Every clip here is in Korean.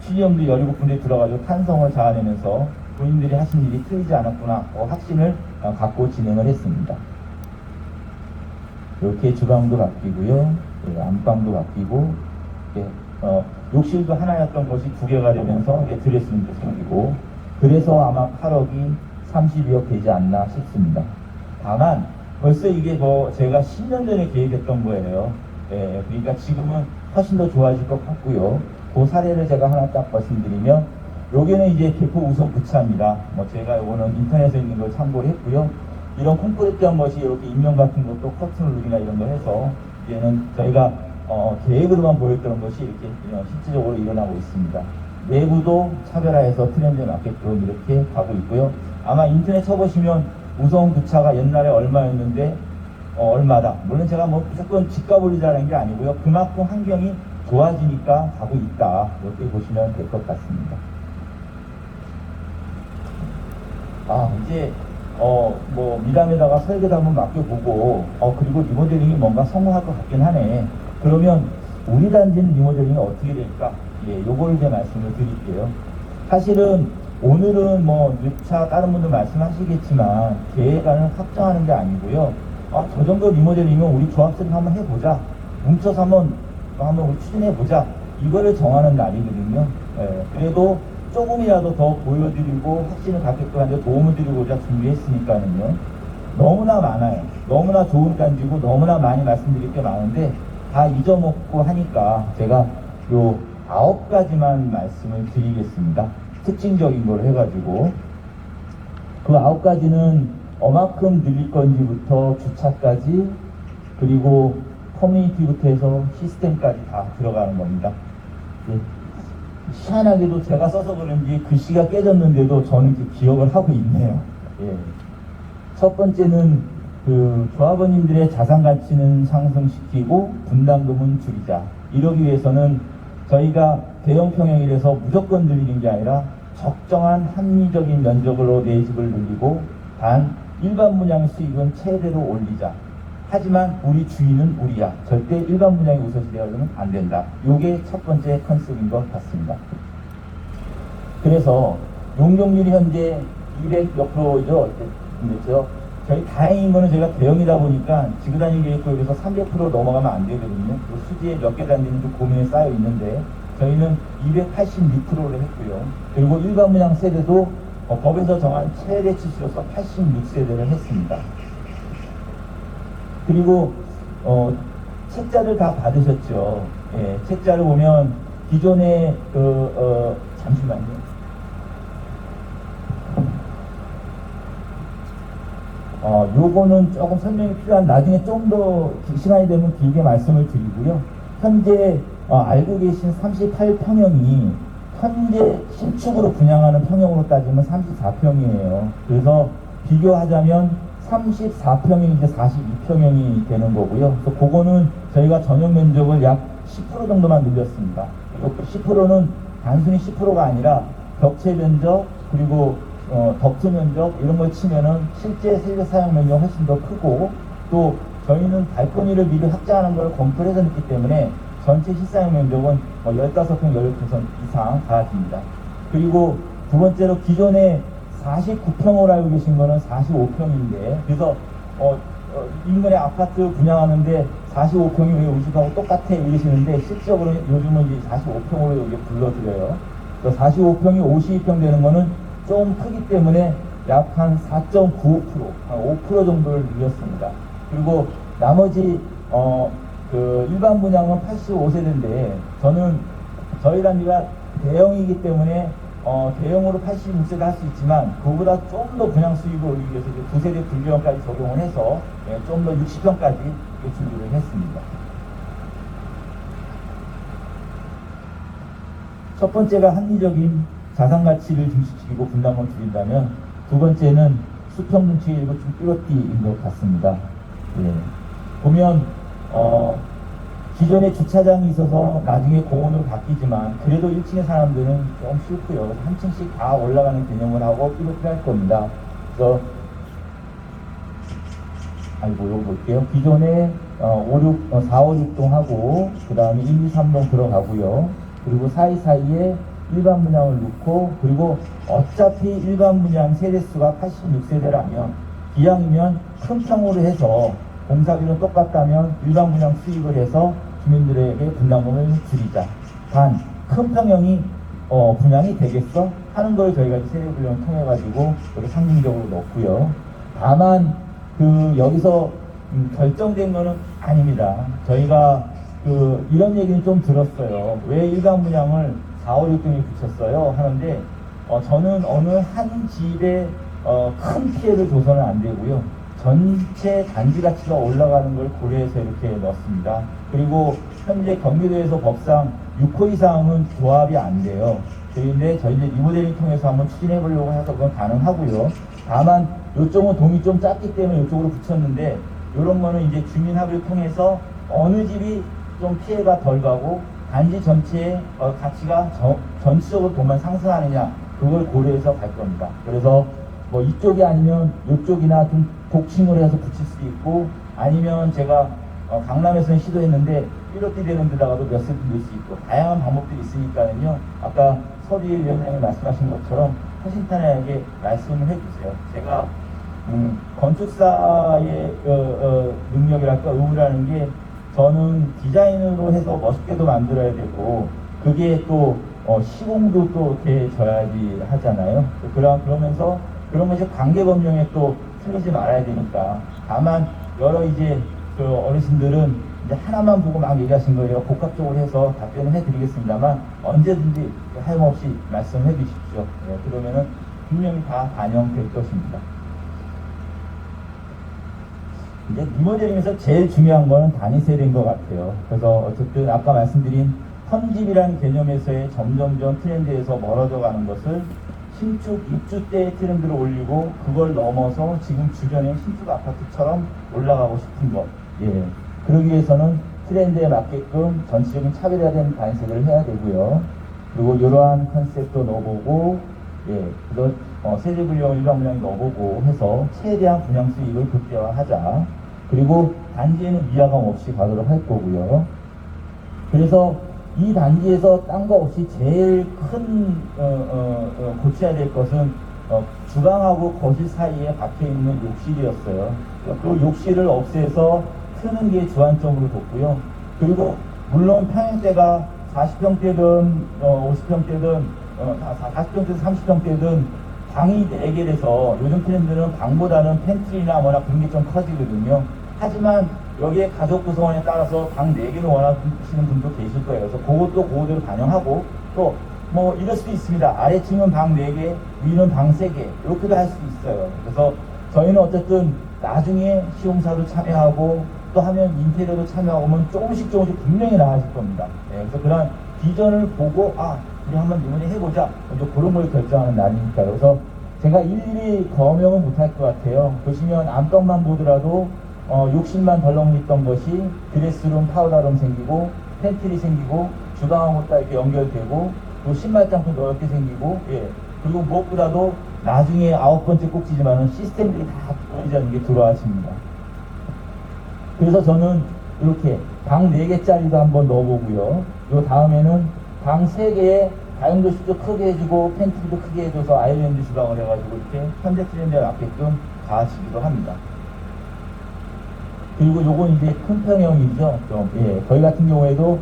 취지형도 17군데 들어가지고 탄성을 자아내면서 본인들이 하신 일이 틀리지 않았구나 확신을 갖고 진행을 했습니다. 이렇게 주방도 바뀌고요, 안방도 바뀌고, 욕실도 하나였던 것이 2개가 되면서 드레스룸도 생기고, 그래서 아마 8억이 32억 되지 않나 싶습니다. 다만 벌써 이게 제가 10년 전에 계획했던 거예요. 그러니까 지금은 훨씬 더 좋아질 것 같고요. 그 사례를 제가 하나 딱 말씀드리면, 여기는 이제 개포 우선 부차입니다. 제가 이거는 인터넷에 있는 걸 참고를 했고요. 이런 콘크리트한 것이 이렇게 인명 같은 것도 커튼룰이나 이런 걸 해서 이제는 저희가 계획으로만 보였던 것이 이렇게 실질적으로 일어나고 있습니다. 내부도 차별화해서 트렌드에 맞게끔 이렇게 가고 있고요. 아마 인터넷 쳐보시면 우선 부차가 옛날에 얼마였는데 얼마다. 물론 제가 무조건 집값 올리자는 게 아니고요. 그만큼 환경이 좋아지니까 가고 있다. 이렇게 보시면 될 것 같습니다. 이제 미담에다가 설계도 한번 맡겨보고 그리고 리모델링이 뭔가 성공할 것 같긴 하네. 그러면 우리 단지는 리모델링이 어떻게 될까? 요걸 이제 말씀을 드릴게요. 사실은 오늘은 6차 다른 분들 말씀하시겠지만 계획안을 확정하는 게 아니고요. 저 정도 리모델링은 우리 조합들이 한번 해보자. 뭉쳐서 한번 우리 추진해보자. 이거를 정하는 날이거든요. 그래도 조금이라도 더 보여드리고 확신을 갖게끔 하는데 도움을 드리고자 준비했으니까는요. 너무나 많아요. 너무나 좋은 단지고 너무나 많이 말씀드릴 게 많은데 다 잊어먹고 하니까 제가 요 9가지만 말씀을 드리겠습니다. 특징적인 걸 해가지고 그 9가지는 얼마큼 늘릴 건지부터 주차까지 그리고 커뮤니티부터 해서 시스템까지 다 들어가는 겁니다. 희한하게도 제가 써서 그런지 글씨가 깨졌는데도 저는 기억을 하고 있네요. 첫 번째는 조합원님들의 자산 가치는 상승시키고 분담금은 줄이자. 이러기 위해서는 저희가 대형 평형이라서 무조건 늘리는 게 아니라 적정한 합리적인 면적으로 내 집을 늘리고 단 일반 분양 수익은 최대로 올리자. 하지만 우리 주인은 우리야. 절대 일반 분양이 우선시되어서는 안 된다. 이게 첫 번째 컨셉인 것 같습니다. 그래서 용적률이 현재 200몇 프로죠. 그렇죠. 저희 다행인 거는 저희가 대형이다 보니까 지구단위 계획구역에서 300% 넘어가면 안 되거든요. 그 수지에 몇 개 단지는 좀 고민에 쌓여 있는데 저희는 286%를 했고요. 그리고 일반 분양 세대도 법에서 정한 최대 치수로서 86세대를 했습니다. 그리고 책자를 다 받으셨죠. 책자를 보면 기존에 잠시만요. 요거는 조금 설명이 필요한 나중에 좀 더 시간이 되면 길게 말씀을 드리고요. 현재 알고 계신 38평형이 현재 신축으로 분양하는 평형으로 따지면 34평이에요. 그래서 비교하자면 34평이 이제 42평형이 되는 거고요. 그래서 그거는 저희가 전용 면적을 약 10% 정도만 늘렸습니다. 10%는 단순히 10%가 아니라 벽체 면적 그리고 덕트 면적 이런 걸 치면은 실제 세대 사용 면적이 훨씬 더 크고 또 저희는 발코니를 미리 확장하는 걸 검토를 해서 넣기 때문에 전체 실사용 면적은 15평, 16평 이상 가집니다. 그리고 두 번째로 기존에 49평으로 알고 계신 거는 45평인데 그래서 인근에 아파트 분양하는데 45평이 왜 우리 집하고 똑같아 이러시는데 실질적으로 요즘은 이제 45평으로 이게 불러드려요. 45평이 52평 되는 거는 좀 크기 때문에 약 한 4.95%, 한 5% 정도를 늘렸습니다. 그리고 나머지 일반 분양은 85세대인데 저희 단지가 대형이기 때문에 대형으로 86세대 할 수 있지만 그보다 좀 더 분양 수익을 올리기 위해서 이제 2세대 분리형까지 적용을 해서 좀 더 60평까지 준비를 했습니다. 첫 번째가 합리적인 자산 가치를 증식시키고 분담을 줄인다면 두 번째는 수평 정책이 좀 뚜렷이인 것 같습니다. 보면 기존에 주차장이 있어서 나중에 공원으로 바뀌지만 그래도 1층의 사람들은 좀 싫고요. 한 층씩 다 올라가는 개념을 하고 필요할 겁니다. 그래서 요거 볼게요. 기존에 4, 5, 6동 하고 그 다음에 1, 2, 3동 들어가고요. 그리고 사이사이에 일반 분양을 넣고, 그리고 어차피 일반 분양 세대수가 86세대라면 기왕이면 큰 평으로 해서 공사비는 똑같다면 일반 분양 수익을 해서 주민들에게 분담금을 줄이자. 단 큰 평형이 분양이 되겠어? 하는 걸 저희가 세대 분양을 통해 가지고 여기 상징적으로 넣고요. 다만 여기서 결정된 거는 아닙니다. 저희가 이런 얘기는 좀 들었어요. 왜 일반 분양을 4, 5, 6등에 붙였어요? 하는데 저는 어느 한 집에 큰 피해를 줘서는 안 되고요. 전체 단지 가치가 올라가는 걸 고려해서 이렇게 넣습니다. 그리고 현재 경기도에서 법상 6호 이상은 조합이 안 돼요. 그런데 저희 이제 리모델링 통해서 한번 추진해 보려고 해서 그건 가능하고요. 다만 이쪽은 동이 좀 작기 때문에 이쪽으로 붙였는데, 이런 거는 이제 주민 합의를 통해서 어느 집이 좀 피해가 덜 가고 단지 전체의 가치가 전체적으로 돈만 상승하느냐, 그걸 고려해서 갈 겁니다. 그래서 뭐 이쪽이 아니면 이쪽이나 좀 독층으로 해서 붙일 수도 있고, 아니면 제가 강남에서는 시도했는데 삐로띠 되는 데다가도 몇 세트 넣을 수 있고, 다양한 방법들이 있으니까는요. 아까 서리 위원장님 말씀하신 것처럼 허심탄회하게 말씀을 해주세요. 제가 건축사의 능력이랄까 의무라는 게, 저는 디자인으로 해서 멋있게도 만들어야 되고, 그게 또 시공도 또 돼줘야지 하잖아요. 그러면서 그런 것이 관계법령에 또 틀리지 말아야 되니까. 다만 여러 이제 어르신들은 이제 하나만 보고 막 얘기하신 거예요. 복합적으로 해서 답변을 해드리겠습니다만 언제든지 하염없이 말씀해 주십시오. 네, 그러면은 분명히 다 반영될 것입니다. 이제 리모델링에서 제일 중요한 거는 단위 세대인 것 같아요. 그래서 어쨌든 아까 말씀드린 헌집이라는 개념에서의 점점점 트렌드에서 멀어져 가는 것을 신축 입주 때의 트렌드를 올리고, 그걸 넘어서 지금 주변의 신축 아파트처럼 올라가고 싶은 것. 예. 그러기 위해서는 트렌드에 맞게끔 전체적인 차별화된 단색을 해야 되고요. 그리고 이러한 컨셉도 넣어보고, 예. 그래서 세대 분양, 일반 분양 넣어보고 해서 최대한 분양 수익을 극대화하자. 그리고 단지에는 미화감 없이 가도록 할 거고요. 그래서 이 단지에서 딴 거 없이 제일 큰 고쳐야 될 것은 주방하고 거실 사이에 박혀 있는 욕실이었어요. 그 욕실을 없애서 트는 게 주안점으로 뒀고요. 그리고 물론 평형대가 40평대든 50평대든 40평대든 30평대든 방이 4개라서 요즘 트렌드는 방보다는 팬트리나 뭐나 그런 게 좀 커지거든요. 하지만 여기에 가족 구성원에 따라서 방 4개를 원하시는 분도 계실 거예요. 그래서 그것도 그거대로 반영하고, 또 뭐 이럴 수도 있습니다. 아래층은 방 4개, 위는 방 3개, 이렇게도 할 수도 있어요. 그래서 저희는 어쨌든 나중에 시공사도 참여하고 또 하면 인테리어도 참여하면 조금씩 분명히 나아질 겁니다. 네, 그래서 그런 비전을 보고 우리 한번 이번에 해보자, 먼저 그런 걸 결정하는 날이니까. 그래서 제가 일일이 거명은 못할 것 같아요. 보시면 안방만 보더라도 욕실만 덜렁 있던 것이 드레스룸, 파우더룸 생기고, 팬트리 생기고, 주방하고 딱 이렇게 연결되고, 또 신발장도 넓게 생기고, 예. 그리고 무엇보다도 나중에 9번째 꼭지지만은 시스템들이 다 보이자는 게 들어와집니다. 그래서 저는 이렇게 방 4개짜리도 한번 넣어보고요. 요 다음에는 방 3개에 다용도실도 크게 해주고 팬트리도 크게 해줘서 아일랜드 주방을 해가지고 이렇게 현재 트렌드에 맞게끔 가지기도 합니다. 그리고 요건 이제 큰 평형이죠. 예, 저희 같은 경우에도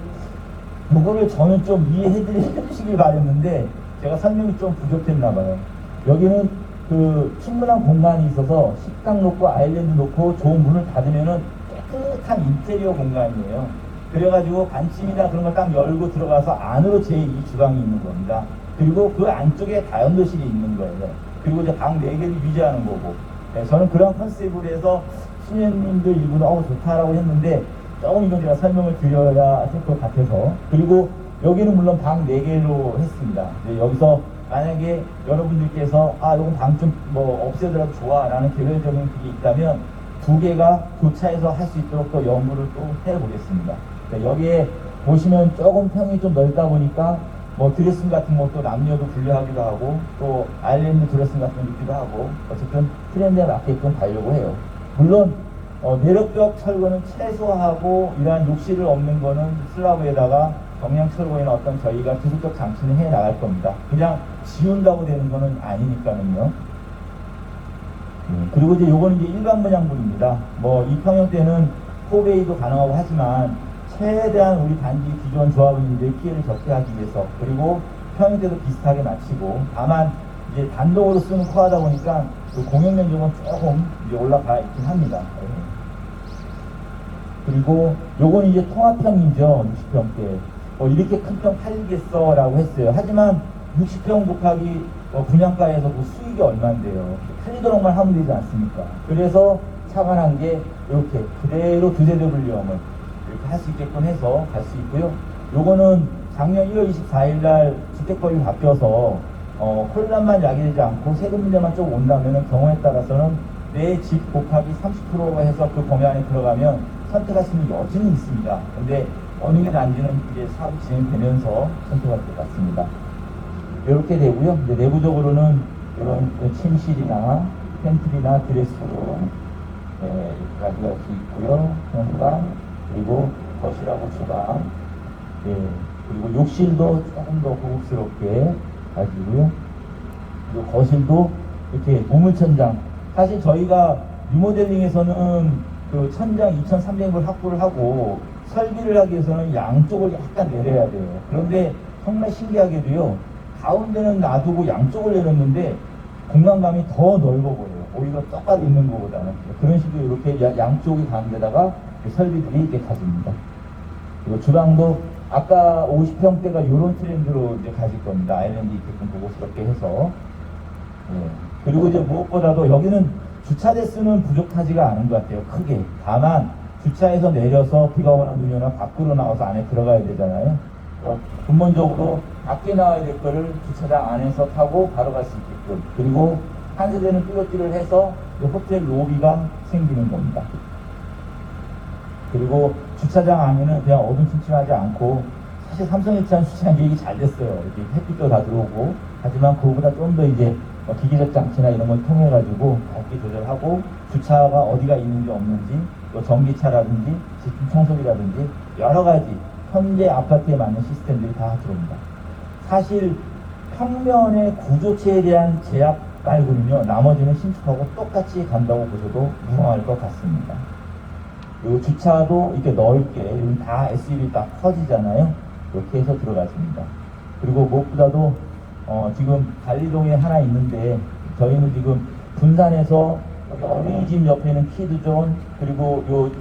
요거를 저는 좀 이해해주시길 바랬는데 제가 설명이 좀 부족했나봐요. 여기는 충분한 공간이 있어서 식당 놓고 아일랜드 놓고 좋은 문을 닫으면은 깨끗한 인테리어 공간이에요. 그래가지고 반침이나 그런 걸 딱 열고 들어가서 안으로 제2 주방이 있는 겁니다. 그리고 그 안쪽에 다용도실이 있는 거예요. 그리고 이제 방 4개를 유지하는 거고. 네, 저는 그런 컨셉으로 해서 시민님들 일부는 좋다라고 했는데, 조금 이건 제가 설명을 드려야 할 것 같아서. 그리고 여기는 물론 방 4개로 했습니다. 여기서 만약에 여러분들께서 이건 방 좀 없애더라도 좋아 라는 개별적인 그게 있다면 2개가 교차해서 할 수 있도록 또 연구를 또 해보겠습니다. 여기에 보시면 조금 평이 좀 넓다 보니까 드레싱 같은 것도 남녀도 분류하기도 하고, 또 아일랜드 드레싱 같은 거 있기도 하고, 어쨌든 트렌드에 맞게끔 가려고 해요. 물론 내력벽 철거는 최소화하고, 이러한 욕실을 없는 거는 슬라브에다가 경량철거에는 어떤 저희가 기술적 장치는 해 나갈 겁니다. 그냥 지운다고 되는 거는 아니니까는요. 그리고 이제 요거는 이제 일반 분양물입니다. 뭐 이평형 때는 포베이도 가능하고 하지만 최대한 우리 단지 기존 조합원님들의 피해를 적게 하기 위해서, 그리고 평형 때도 비슷하게 마치고, 다만 이제 단독으로 쓰는 코하다 보니까 그 공용 면적은 조금 이제 올라가 있긴 합니다. 그리고 요건 이제 통합형이죠. 60평 때. 이렇게 큰 평 팔리겠어 라고 했어요. 하지만 60평 곱하기 분양가에서 그 수익이 얼만데요. 팔리도록만 하면 되지 않습니까? 그래서 차관한 게 이렇게 그대로 두세대 분리형을 이렇게 할 수 있게끔 해서 갈 수 있고요. 요거는 작년 1월 24일 날 주택법이 바뀌어서 혼란만 야기되지 않고 세금 문제만 좀 온다면 경우에 따라서는 내 집 곱하기 30%가 해서 그 범위 안에 들어가면 선택할 수 있는 여지는 있습니다. 근데 어느 게 난지는 이제 사업이 진행되면서 선택할 것 같습니다. 이렇게 되고요. 이제 내부적으로는 이런 침실이나 팬트리나 드레스룸 이렇게 가져갈 수 있고요. 현관, 그리고 거실하고 주방, 그리고 욕실도 조금 더 고급스럽게 가지고요. 그리고 거실도 이렇게 우물천장. 사실 저희가 리모델링에서는 그 천장 2,300불 확보를 하고 설비를 하기 위해서는 양쪽을 약간 내려야 돼요. 그런데 정말 신기하게도요, 가운데는 놔두고 양쪽을 내렸는데 공간감이 더 넓어 보여요. 오히려 똑같이 있는 것보다는. 그런 식으로 이렇게 양쪽이 가운데다가 설비들이 이렇게 가집니다. 그리고 주방도 아까 50평대가 이런 트렌드로 이제 가질 겁니다. 아일랜드 있게끔 고급스럽게 해서. 그리고 이제 무엇보다도 여기는 주차 대수는 부족하지가 않은 것 같아요. 크게. 다만 주차해서 내려서 비가 오나 눈이 오나 밖으로 나와서 안에 들어가야 되잖아요. 근본적으로 밖에 나와야 될 거를 주차장 안에서 타고 바로 갈 수 있게끔. 그리고 한 세대는 뚜렷이를 해서 호텔 로비가 생기는 겁니다. 그리고 주차장 안에는 그냥 어둠침침하지 않고, 사실 삼성일차는 주차장 계획이 잘 됐어요. 이렇게 햇빛도 다 들어오고. 하지만 그거보다 좀 더 이제 기계적 장치나 이런 걸 통해 가지고 밝기 조절하고, 주차가 어디가 있는지 없는지, 또 전기차라든지 집중 청소기라든지 여러 가지 현재 아파트에 맞는 시스템들이 다 들어옵니다. 사실 평면의 구조체에 대한 제약 말고는요, 나머지는 신축하고 똑같이 간다고 보셔도 무방할 것 같습니다. 그리고 주차도 이렇게 넓게, 여기 다 SUV 딱 커지잖아요. 이렇게 해서 들어가십니다. 그리고 무엇보다도 지금 관리동에 하나 있는데, 저희는 지금 분산해서 어린이집 옆에는 키드존, 그리고 요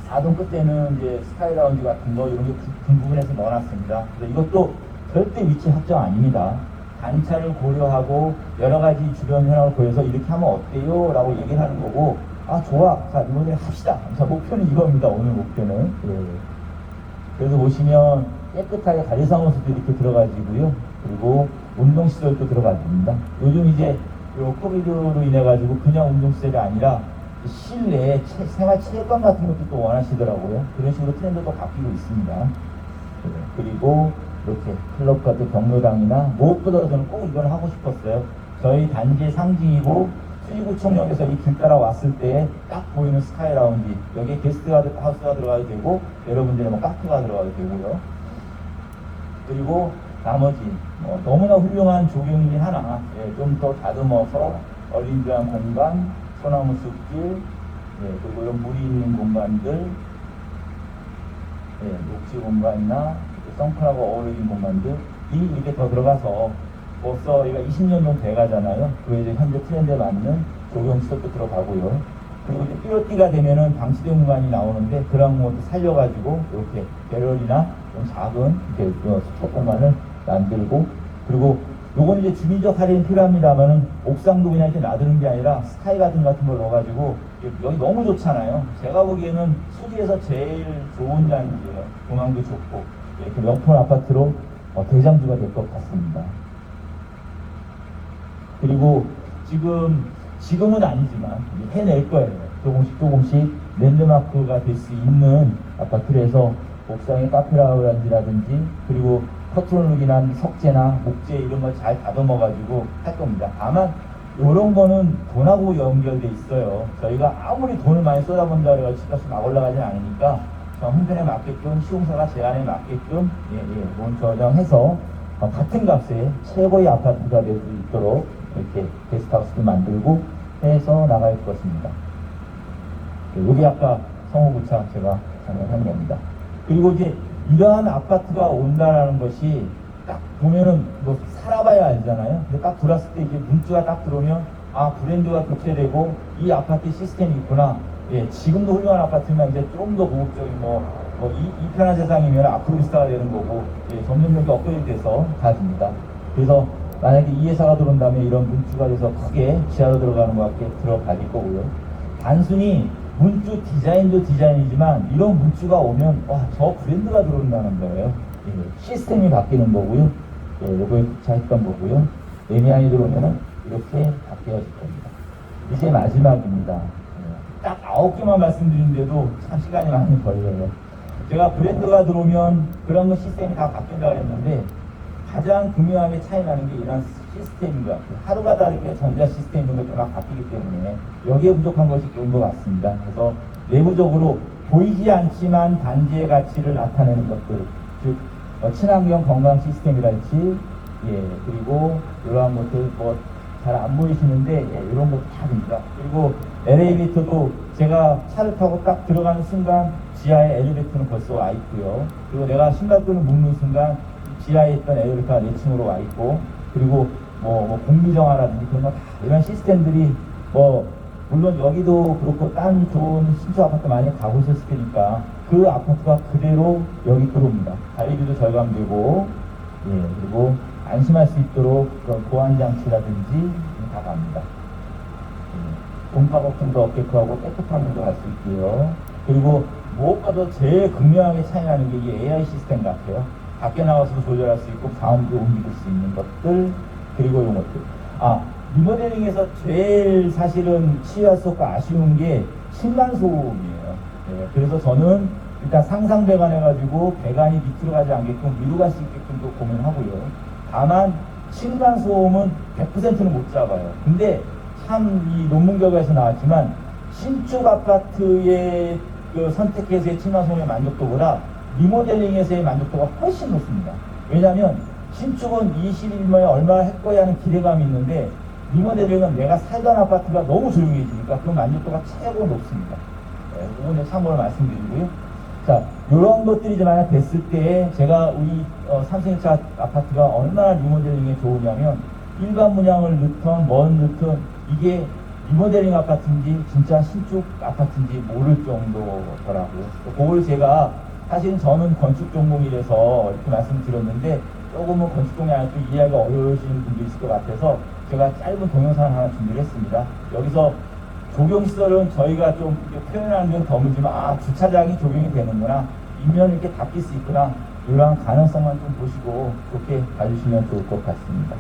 4동 끝에는 이제 스카이라운지 같은 거 이런 게 분분해서 넣어놨습니다. 그래서 이것도 절대 위치 확정 아닙니다. 단차를 고려하고 여러 가지 주변 현황을 보여서 이렇게 하면 어때요? 라고 얘기를 하는 거고, 아 좋아, 자 이번에 합시다. 자 목표는 이겁니다. 오늘 목표는. 그래서 보시면 깨끗하게 관리사무소도 이렇게 들어가지고요. 그리고 운동시설도 들어가집니다. 요즘 이제 요 코비드로 인해 가지고 그냥 운동시설이 아니라 실내 생활체육관 같은 것도 또 원하시더라고요. 그런 식으로 트렌드도 바뀌고 있습니다. 그리고 이렇게 클럽과 또 경로당이나, 무엇보다 저는 꼭 이걸 하고 싶었어요. 저희 단지의 상징이고 수지구청역에서 이 길 따라 왔을 때 딱 보이는 스카이 라운지, 여기에 게스트 하우스가 들어가도 되고 여러분들의 카페가 들어가도 되고요. 그리고 나머지 너무나 훌륭한 조경이 하나 좀 더 다듬어서 어린이들한 공간, 소나무 숲길, 그리고 이런 물이 있는 공간들, 녹지 공간이나 선클하고 어울리는 공간들이 이렇게 더 들어가서 벌써 얘가 20년 정도 돼가잖아요. 그에 이제 현재 트렌드에 맞는 조경시설도 들어가고요. 그리고 이제 삐어띠가 되면은 방치된 공간이 나오는데, 그런 것도 살려가지고 이렇게 배럴이나 좀 작은 이렇게 수첩 공간을 만들고, 그리고 요건 이제 주민적 할인이 필요합니다만은 옥상도 그냥 이렇게 놔두는 게 아니라 스카이 가든 같은 걸 넣어가지고, 여기 너무 좋잖아요. 제가 보기에는 수지에서 제일 좋은 단지예요. 공항도 좋고 이렇게 명품 아파트로 대장주가 될 것 같습니다. 그리고 지금은 아니지만 해낼 거예요. 조금씩 랜드마크가 될 수 있는 아파트에서 옥상에 카페라우라든지, 그리고 커튼룩이나 석재나 목재 이런 걸 잘 다듬어가지고 할 겁니다. 다만 이런 거는 돈하고 연결돼 있어요. 저희가 아무리 돈을 많이 쏟아본다 그래가지고 집값이 막 올라가진 않으니까 형편에 맞게끔 시공사가 제한에 맞게끔 원 조정해서 같은 값에 최고의 아파트가 될 수 있도록 이렇게 게스트하우스도 만들고 해서 나갈 것입니다. 여기 아까 성호구차 제가 설명한 겁니다. 그리고 이제 이러한 아파트가 온다라는 것이 딱 보면은 뭐 살아봐야 알잖아요. 근데 딱 들어왔을 때 이제 문자가 딱 들어오면 아 브랜드가 교체되고 이 아파트 시스템이 있구나. 예, 지금도 훌륭한 아파트면 이제 좀 더 고급적인 이 편한 세상이면 아크로비스타가 되는 거고 예, 점점 이렇게 업그레이드돼서 가집니다. 그래서 만약에 이 회사가 들어온다면 이런 문주가 돼서 크게 지하로 들어가는 것 같게 들어갈 거고요. 단순히 문주 디자인도 디자인이지만 이런 문주가 오면 와, 저 브랜드가 들어온다는 거예요. 예, 시스템이 바뀌는 거고요. 예, 요거에 구차했던 거고요. 에미안이 들어오면은 이렇게 바뀌어질 겁니다. 이제 마지막입니다. 예, 딱 9개만 말씀드리는데도 참 시간이 많이 걸려요. 제가 브랜드가 들어오면 그런 거 시스템이 다 바뀐다고 했는데 가장 중요하게 차이 나는 게 이런 시스템인 것 같아요. 하루가 다르게 전자 시스템 이런 것도 막 바뀌기 때문에 여기에 부족한 것이 좋은 것 같습니다. 그래서 내부적으로 보이지 않지만 단지의 가치를 나타내는 것들, 즉 친환경 건강 시스템이랄지, 예, 그리고 이러한 것들 잘 안 보이시는데 예, 이런 것도 다 됩니다. 그리고 엘리베이터도 제가 차를 타고 딱 들어가는 순간 지하에 엘리베이터는 벌써 와 있고요. 그리고 내가 신발끈을 묶는 순간 지하에 있던 엘리베이터가 4층으로 와 있고, 그리고 공기정화라든지 그런 거 다 이런 시스템들이 물론 여기도 그렇고 딴 좋은 신축 아파트 많이 가보셨을 테니까 그 아파트가 그대로 여기 들어옵니다. 관리비도 절감되고, 예, 그리고 안심할 수 있도록 그런 보안장치라든지 다 갑니다. 예, 동파 걱정도 없게끔 하고 깨끗한 물도 갈 수 있고요. 그리고 무엇보다도 제일 극명하게 차이 나는 게 이 AI 시스템 같아요. 밖에 나가서도 조절할 수 있고 가운데 옮길 수 있는 것들, 그리고 이런 것들. 리모델링에서 제일 사실은 치유할 수 없고 아쉬운 게 층간소음이에요. 네, 그래서 저는 일단 상상 배관해가지고 배관이 밑으로 가지 않게끔 위로 갈 수 있게끔 또 고민하고요. 다만 층간소음은 100%는 못 잡아요. 근데 참 이 논문 결과에서 나왔지만 신축 아파트의 그 선택해서의 층간소음의 만족도보다 리모델링에서의 만족도가 훨씬 높습니다. 왜냐하면 신축은 21년에 얼마 할 거야 하는 기대감이 있는데 리모델링은 내가 살던 아파트가 너무 조용해지니까 그 만족도가 최고 높습니다. 네, 이거는 참고로 말씀드리고요. 자, 이런 것들이 이제 만약 됐을 때 제가 우리 삼성일차 아파트가 얼마나 리모델링에 좋으냐면 일반 문양을 넣던 넣던 이게 리모델링 아파트인지 진짜 신축 아파트인지 모를 정도더라고요. 그걸 제가 사실은 저는 건축 전공이라서 이렇게 말씀드렸는데 조금은 건축 전공이 아니고 이해하기 어려우신 분도 있을 것 같아서 제가 짧은 동영상을 하나 준비를 했습니다. 여기서 조경시설은 저희가 좀 표현하는 건 드물지만 주차장이 조경이 되는구나, 인면을 이렇게 닦일 수 있구나, 이러한 가능성만 좀 보시고 그렇게 봐주시면 좋을 것 같습니다.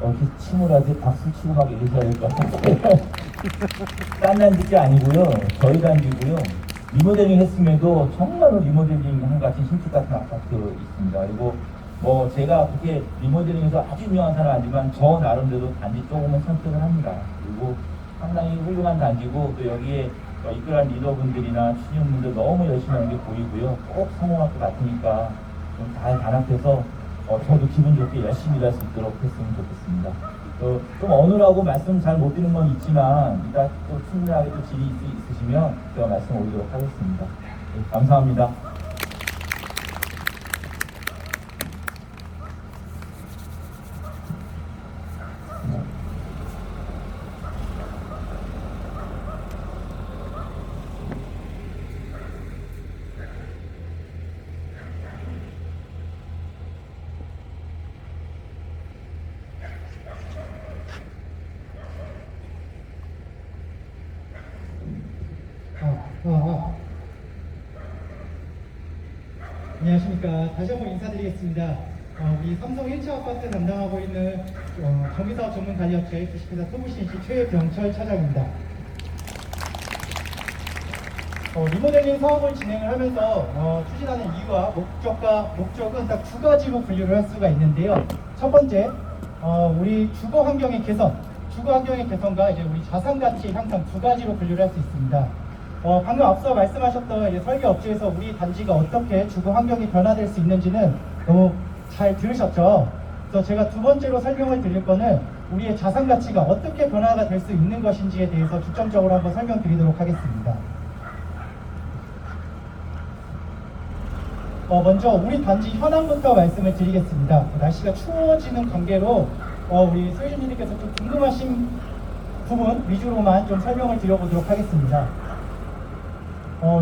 이렇게 침울하게 박수 치고 막 이러셔야 될 것 같아요. 딴 단지 아니고요. 저희 단지고요. 리모델링 했음에도 정말로 리모델링 한 같은 신축 같은 아파트 있습니다. 그리고 뭐 제가 그렇게 리모델링에서 아주 유명한 사람 아니지만 저 나름대로 단지 조금은 선택을 합니다. 그리고 상당히 훌륭한 단지고 또 여기에 이끌어간 리더분들이나 취준분들 너무 열심히 하는 게 보이고요. 꼭 성공할 것 같으니까 좀 잘 단합해서 저도 기분 좋게 열심히 일할 수 있도록 했으면 좋겠습니다. 좀 어눌하고 말씀 잘 못 드리는 건 있지만 이따 또 충분하게 또 질의 있으시면 제가 말씀 올리도록 하겠습니다. 네, 감사합니다. 안녕하십니까. 다시 한번 인사드리겠습니다. 우리 삼성 1차 아파트 담당하고 있는 정비사업 전문 관리업체 주식회사 토부신시 최병철 차장입니다. 리모델링 사업을 진행을 하면서 추진하는 이유와 목적은 딱 두 가지로 분류를 할 수가 있는데요. 첫 번째, 우리 주거 환경의 개선과 이제 우리 자산 가치 향상 두 가지로 분류를 할 수 있습니다. 방금 앞서 말씀하셨던 설계업체에서 우리 단지가 어떻게 주거 환경이 변화될 수 있는지는 너무 잘 들으셨죠? 그래서 제가 두 번째로 설명을 드릴 거는 우리의 자산 가치가 어떻게 변화가 될 수 있는 것인지에 대해서 중점적으로 한번 설명드리도록 하겠습니다. 먼저 우리 단지 현황부터 말씀을 드리겠습니다. 날씨가 추워지는 관계로 우리 소유주님께서 좀 궁금하신 부분 위주로만 좀 설명을 드려보도록 하겠습니다.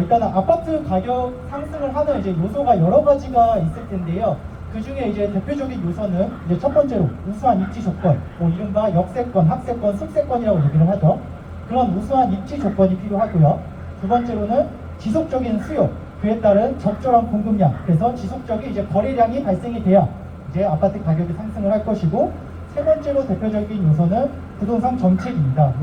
일단은 아파트 가격 상승을 하는 이제 요소가 여러 가지가 있을 텐데요. 그 중에 이제 대표적인 요소는 이제 첫 번째로 우수한 입지 조건, 이른바 역세권, 학세권, 습세권이라고 얘기를 하죠. 그런 우수한 입지 조건이 필요하고요. 두 번째로는 지속적인 수요, 그에 따른 적절한 공급량, 그래서 지속적인 이제 거래량이 발생이 돼야 이제 아파트 가격이 상승을 할 것이고, 세 번째로 대표적인 요소는 부동산 정책입니다.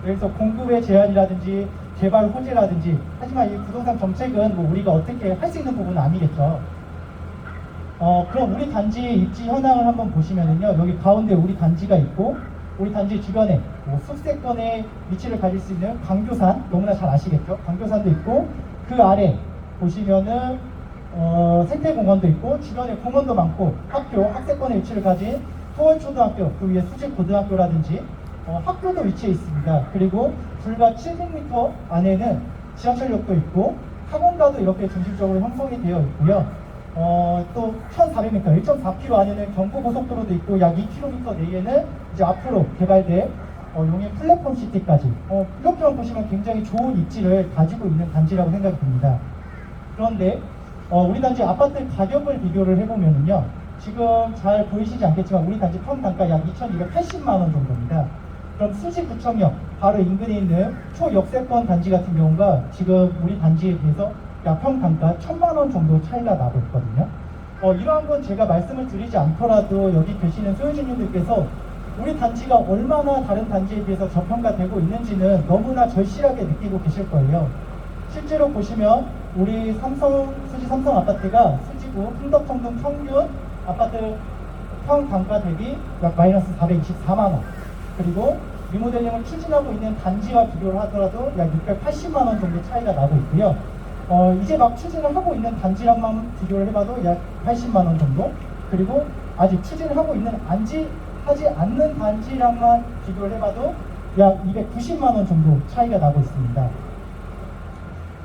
그래서 공급의 제한이라든지 개발 호재라든지, 하지만 이 부동산 정책은 우리가 어떻게 할 수 있는 부분은 아니겠죠. 그럼 우리 단지 입지 현황을 한번 보시면은요, 여기 가운데 우리 단지가 있고, 우리 단지 주변에 숲세권의 위치를 가질 수 있는 광교산, 너무나 잘 아시겠죠? 광교산도 있고, 그 아래 보시면은 생태공원도 있고, 주변에 공원도 많고, 학세권의 위치를 가진 토월초등학교, 그 위에 수직고등학교라든지 학교도 위치해 있습니다. 그리고 불과 700m 안에는 지하철역도 있고 학원가도 이렇게 중심적으로 형성이 되어 있고요. 또 1400m, 1.4km 안에는 경부고속도로도 있고, 약 2km 내에는 이제 앞으로 개발될 용인 플랫폼 시티까지 이렇게만 보시면 굉장히 좋은 입지를 가지고 있는 단지라고 생각이 듭니다. 그런데 우리 단지 아파트 가격을 비교를 해보면은요, 지금 잘 보이시지 않겠지만 우리 단지 평단가 약 2280만 원 정도입니다. 그럼 수지구청역 바로 인근에 있는 초역세권 단지 같은 경우가 지금 우리 단지에 비해서 약 평단가 1000만 원 정도 차이가 나고 있거든요. 이러한 건 제가 말씀을 드리지 않더라도 여기 계시는 소유주님들께서 우리 단지가 얼마나 다른 단지에 비해서 저평가되고 있는지는 너무나 절실하게 느끼고 계실 거예요. 실제로 보시면 우리 수지 삼성 아파트가 수지구 흥덕청동 평균 아파트 평단가 대비 약 마이너스 424만 원, 그리고 리모델링을 추진하고 있는 단지와 비교를 하더라도 약 680만 원 정도 차이가 나고 있고요. 이제 막 추진을 하고 있는 단지랑만 비교를 해봐도 약 80만 원 정도, 그리고 아직 추진을 하고 있는 하지 않는 단지랑만 비교를 해봐도 약 290만 원 정도 차이가 나고 있습니다.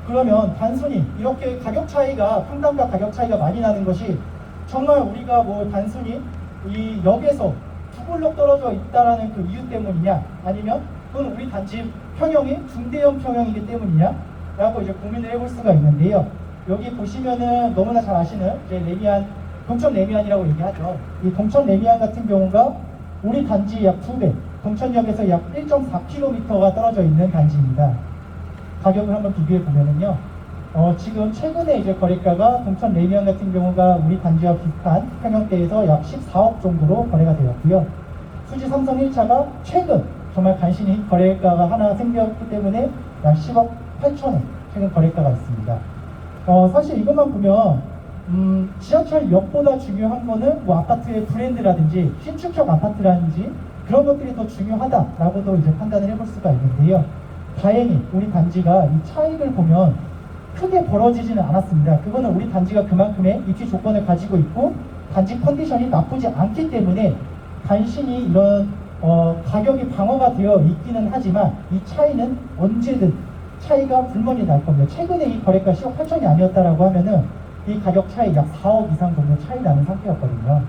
그러면 단순히 이렇게 가격 차이가, 평당가 가격 차이가 많이 나는 것이 정말 우리가 단순히 이 역에서 두 블록 떨어져 있다라는 그 이유 때문이냐, 아니면 그건 우리 단지 평형이 중대형 평형이기 때문이냐 라고 이제 고민을 해볼 수가 있는데요. 여기 보시면은 너무나 잘 아시는 이제 레미안, 동천 레미안이라고 얘기하죠. 이 동천 레미안 같은 경우가 우리 단지 약 2배, 동천역에서 약 1.4km가 떨어져 있는 단지입니다. 가격을 한번 비교해 보면은요, 지금 최근에 이제 거래가가 동천 레미안 같은 경우가 우리 단지와 비슷한 평형대에서 약 14억 정도로 거래가 되었고요. fuji 삼성 1차가 최근 정말 간신히 거래가가 하나 생겼기 때문에 약 10억 8천에 최근 거래가가 있습니다. 사실 이것만 보면 지하철역보다 중요한 거는 뭐 아파트의 브랜드라든지 신축형 아파트라든지 그런 것들이 더 중요하다라고도 이제 판단을 해볼 수가 있는데요. 다행히 우리 단지가 이 차익을 보면 크게 벌어지지는 않았습니다. 그거는 우리 단지가 그만큼의 입지 조건을 가지고 있고 단지 컨디션이 나쁘지 않기 때문에 간신히 이런 가격이 방어가 되어 있기는 하지만 이 차이는 언제든 차이가 불만이 날 겁니다. 최근에 이 거래가 10억 8천이 아니었다라고 하면은 이 가격 차이 약 4억 이상 정도 차이 나는 상태였거든요.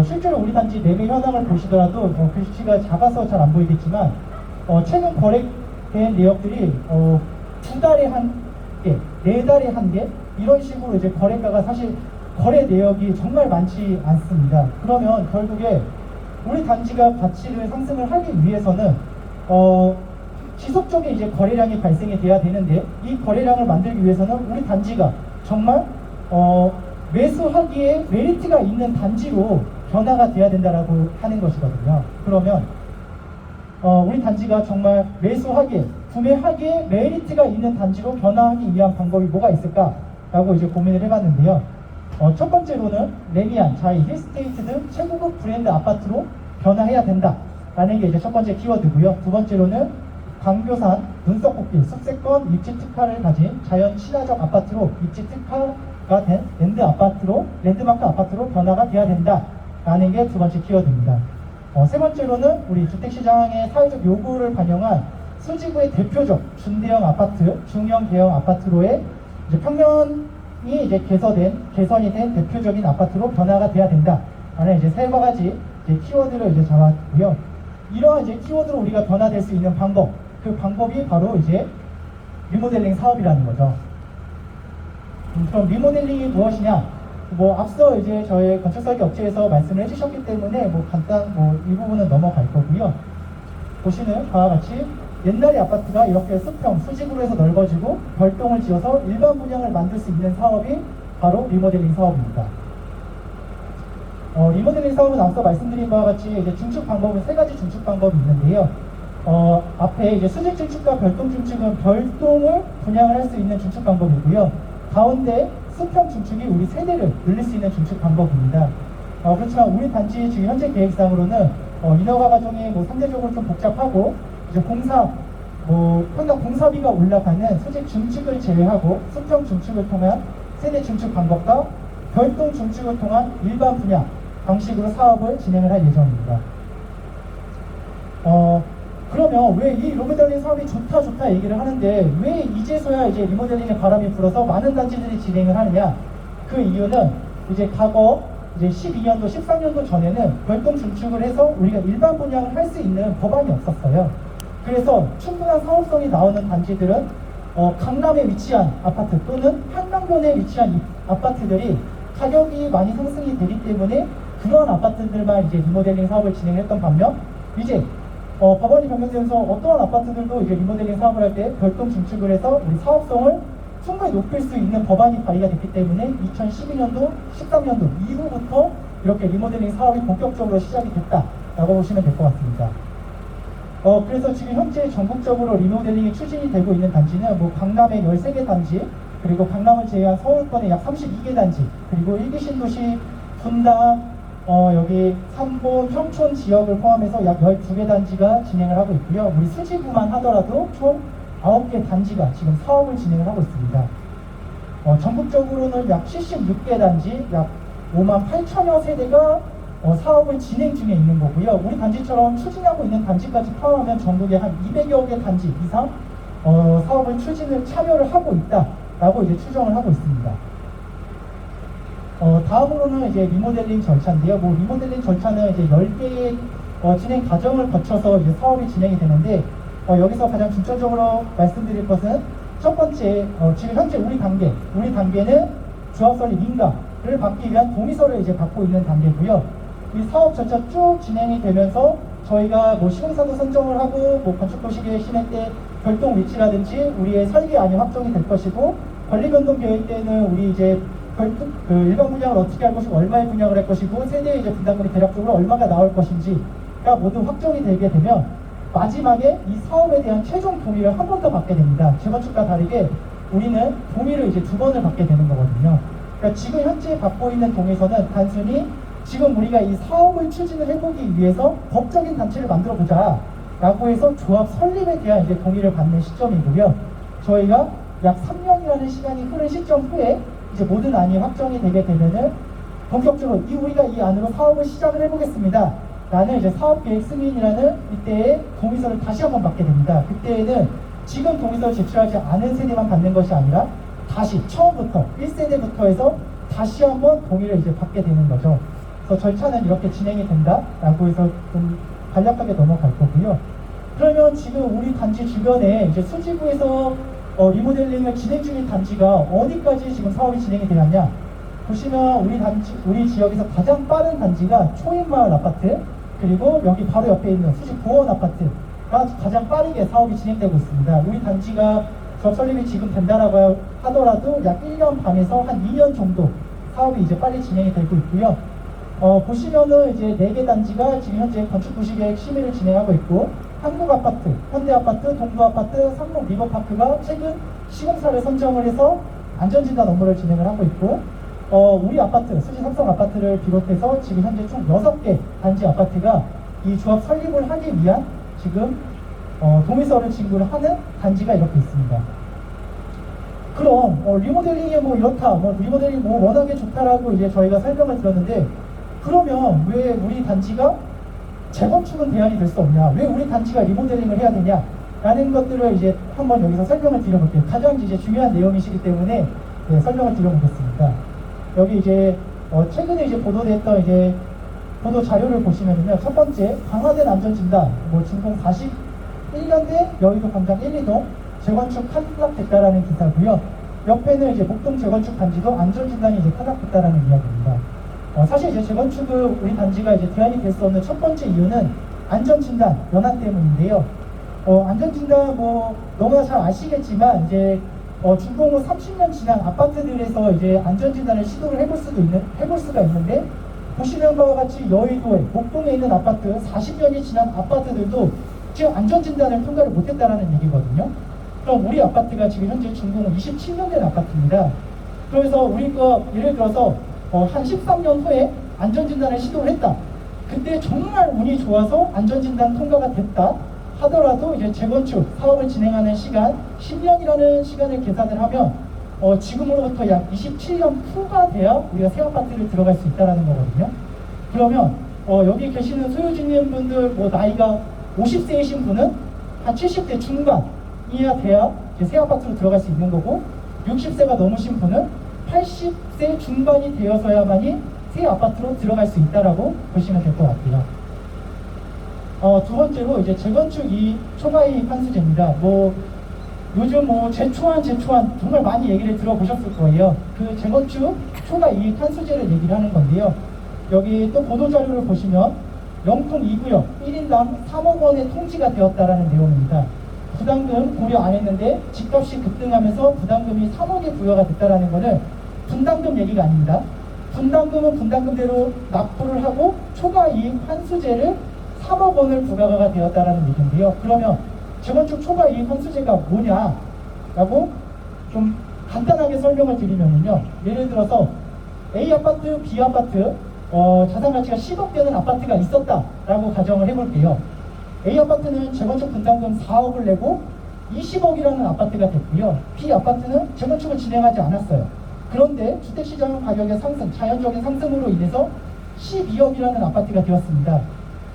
실제로 우리 단지 매매 현황을 보시더라도 글씨가 작아서 잘 안 보이겠지만 최근 거래된 내역들이 2달에 한 개, 4달에 한 개 이런 식으로 이제 거래가가 사실 거래 내역이 정말 많지 않습니다. 그러면 결국에 우리 단지가 가치를 상승을 하기 위해서는 지속적인 이제 거래량이 발생이 돼야 되는데 이 거래량을 만들기 위해서는 우리 단지가 정말 매수하기에 메리트가 있는 단지로 변화가 돼야 된다라고 하는 것이거든요. 그러면 우리 단지가 정말 매수하기에 구매하기에 메리트가 있는 단지로 변화하기 위한 방법이 뭐가 있을까라고 이제 고민을 해봤는데요. 첫 번째로는 레미안, 자이, 힐스테이트 등 최고급 브랜드 아파트로 변화해야 된다라는 게 이제 첫 번째 키워드고요. 두 번째로는 광교산, 눈썹꽃길, 숙세권 입지 특화를 가진 자연 친화적 아파트로 입지 특화가 된 랜드마크 아파트로 변화가 돼야 된다라는 게 두 번째 키워드입니다. 세 번째로는 우리 주택시장의 사회적 요구를 반영한 수지구의 대표적 준대형 아파트, 중형 대형 아파트로의 이제 평면이 이제 개선이 된 대표적인 아파트로 변화가 돼야 된다라는 이제 세 가지 이제 키워드를 이제 잡았고요. 이러한 이제 키워드로 우리가 변화될 수 있는 방법, 그 방법이 바로 이제 리모델링 사업이라는 거죠. 그럼 리모델링이 무엇이냐? 앞서 이제 저희 건축설계 업체에서 말씀을 해주셨기 때문에 간단 이 부분은 넘어갈 거고요. 보시는 바와 같이 옛날의 아파트가 이렇게 수평, 수직으로 해서 넓어지고 별동을 지어서 일반 분양을 만들 수 있는 사업이 바로 리모델링 사업입니다. 리모델링 사업은 앞서 말씀드린 바와 같이 이제 중축 방법은 세 가지 중축 방법이 있는데요. 앞에 이제 수직 중축과 별동 중축은 별동을 분양을 할 수 있는 중축 방법이고요. 가운데 수평 중축이 우리 세대를 늘릴 수 있는 중축 방법입니다. 그렇지만 우리 단지 지금 현재 계획상으로는 인허가 과정이 상대적으로 좀 복잡하고 이제 평당 공사비가 올라가는 수직 중축을 제외하고 수평 중축을 통한 세대 중축 방법과 별동 중축을 통한 일반 분양 방식으로 사업을 진행을 할 예정입니다. 그러면 왜 이 리모델링 사업이 좋다 얘기를 하는데 왜 이제서야 이제 리모델링의 바람이 불어서 많은 단지들이 진행을 하느냐? 그 이유는 이제 과거 이제 12년도, 13년도 전에는 별동 중축을 해서 우리가 일반 분양을 할 수 있는 법안이 없었어요. 그래서 충분한 사업성이 나오는 단지들은 강남에 위치한 아파트 또는 한강변에 위치한 아파트들이 가격이 많이 상승이 되기 때문에 그런 아파트들만 이제 리모델링 사업을 진행했던 반면 이제 법안이 변경되면서 어떠한 아파트들도 이제 리모델링 사업을 할 때 별동 중축을 해서 우리 사업성을 충분히 높일 수 있는 법안이 발의가 됐기 때문에 2012년도, 13년도 이후부터 이렇게 리모델링 사업이 본격적으로 시작이 됐다라고 보시면 될 것 같습니다. 그래서 지금 현재 전국적으로 리모델링이 추진이 되고 있는 단지는 강남의 13개 단지, 그리고 강남을 제외한 서울권의 약 32개 단지, 그리고 1기 신도시 분당, 여기 삼본, 평촌 지역을 포함해서 약 12개 단지가 진행을 하고 있고요. 우리 수지구만 하더라도 총 9개 단지가 지금 사업을 진행을 하고 있습니다. 전국적으로는 약 76개 단지, 약 5만 8천여 세대가 사업을 진행 중에 있는 거고요. 우리 단지처럼 추진하고 있는 단지까지 포함하면 전국에 한 200여 개 단지 이상 사업을 참여를 하고 있다라고 이제 추정을 하고 있습니다. 다음으로는 이제 리모델링 절차인데요. 리모델링 절차는 이제 10개의 진행 과정을 거쳐서 이제 사업이 진행이 되는데, 여기서 가장 중점적으로 말씀드릴 것은 첫 번째, 지금 현재 우리 단계는 조합설립 인가를 받기 위한 동의서를 이제 받고 있는 단계고요. 이 사업 절차 쭉 진행이 되면서 저희가 시공사도 선정을 하고 건축도시계획 심의 때 별동 위치라든지 우리의 설계 안이 확정이 될 것이고, 관리변동 계획 때는 우리 이제 그 일반 분양을 어떻게 할 것이고 얼마에 분양을 할 것이고 세대의 이제 분담금이 대략적으로 얼마가 나올 것인지가 모두 확정이 되게 되면 마지막에 이 사업에 대한 최종 동의를 한 번 더 받게 됩니다. 재건축과 다르게 우리는 동의를 이제 2번을 받게 되는 거거든요. 그러니까 지금 현재 받고 있는 동의서는 단순히 지금 우리가 이 사업을 추진을 해보기 위해서 법적인 단체를 만들어 보자 라고 해서 조합 설립에 대한 이제 동의를 받는 시점이고요. 저희가 약 3년이라는 시간이 흐른 시점 후에 이제 모든 안이 확정이 되게 되면은 본격적으로 우리가 이 안으로 사업을 시작을 해보겠습니다 라는 이제 사업계획 승인이라는 이때의 동의서를 다시 한번 받게 됩니다. 그때에는 지금 동의서를 제출하지 않은 세대만 받는 것이 아니라 다시 처음부터 1세대부터 해서 다시 한번 동의를 이제 받게 되는 거죠. 그래서 절차는 이렇게 진행이 된다라고 해서 좀 간략하게 넘어갈 거고요. 그러면 지금 우리 단지 주변에 이제 수지구에서 리모델링을 진행 중인 단지가 어디까지 지금 사업이 진행이 되었냐? 보시면 우리 지역에서 가장 빠른 단지가 초인마을 아파트, 그리고 여기 바로 옆에 있는 수지 고원 아파트가 가장 빠르게 사업이 진행되고 있습니다. 우리 단지가 조합 설립이 지금 된다라고 하더라도 약 1년 반에서 한 2년 정도 사업이 이제 빨리 진행이 되고 있고요. 보시면은 이제 4개 단지가 지금 현재 건축 구시계획 심의를 진행하고 있고, 한국아파트, 현대아파트, 동부아파트, 삼록 리버파크가 최근 시공사를 선정을 해서 안전진단 업무를 진행을 하고 있고, 우리 아파트, 수지 삼성 아파트를 비롯해서 지금 현재 총 6개 단지 아파트가 이 조합 설립을 하기 위한 지금 동의서를 진구를 하는 단지가 이렇게 있습니다. 그럼 리모델링이 뭐 이렇다, 리모델링 뭐 워낙에 좋다라고 이제 저희가 설명을 들었는데, 그러면 왜 우리 단지가 재건축은 대안이 될 수 없냐? 왜 우리 단지가 리모델링을 해야 되냐? 라는 것들을 이제 한번 여기서 설명을 드려볼게요. 가장 이제 중요한 내용이시기 때문에 설명을 드려보겠습니다. 여기 이제 최근에 이제 보도됐던 이제 보도 자료를 보시면은요, 첫 번째 강화된 안전진단, 준공 41년대 여의도 광장 1, 2동 재건축 탈락됐다라는 기사고요. 옆에는 이제 목동 재건축 단지도 안전진단이 이제 탈락됐다라는 이야기입니다. 사실 이제 재건축을 우리 단지가 이제 대안이 될 수 없는 첫 번째 이유는 안전진단 연한 때문인데요. 안전진단 너무나 잘 아시겠지만 이제 준공 후 30년 지난 아파트들에서 이제 안전진단을 시도를 해볼 수가 있는데, 보시는 바와 같이 여의도에 목동에 있는 아파트 40년이 지난 아파트들도 지금 안전진단을 통과를 못했다라는 얘기거든요. 그럼 우리 아파트가 지금 현재 준공 후 27년 된 아파트입니다. 그래서 우리가 예를 들어서 한 13년 후에 안전진단을 시도를 했다. 그때 정말 운이 좋아서 안전진단 통과가 됐다 하더라도 이제 재건축 사업을 진행하는 시간 10년이라는 시간을 계산을 하면 지금으로부터 약 27년 후가 돼야 우리가 새 아파트를 들어갈 수 있다는 거거든요. 그러면 여기 계시는 소유주님분들 나이가 50세이신 분은 한 70대 중반이야 돼야 이제 새 아파트로 들어갈 수 있는 거고, 60세가 넘으신 분은 80세 중반이 되어서야만이 새 아파트로 들어갈 수 있다라고 보시면 될 것 같아요. 두 번째로 이제 재건축 초과이익 환수제입니다. 요즘 제초안 정말 많이 얘기를 들어보셨을 거예요. 그 재건축 초과이익 환수제를 얘기를 하는 건데요. 여기 또 보도자료를 보시면 영통 2구역 1인당 3억 원의 통지가 되었다라는 내용입니다. 부담금 고려 안 했는데 집값이 급등하면서 부담금이 3억에 부여가 됐다라는 거는 분담금 얘기가 아닙니다. 분담금은 분담금대로 납부를 하고 초과이익 환수제를 3억 원을 부과가 되었다라는 얘기인데요. 그러면 재건축 초과이익 환수제가 뭐냐라고 좀 간단하게 설명을 드리면요. 예를 들어서 A 아파트, B 아파트 자산 가치가 10억 되는 아파트가 있었다라고 가정을 해볼게요. A 아파트는 재건축 분담금 4억을 내고 20억이라는 아파트가 됐고요. B 아파트는 재건축을 진행하지 않았어요. 그런데 주택시장 가격의 상승, 자연적인 상승으로 인해서 12억이라는 아파트가 되었습니다.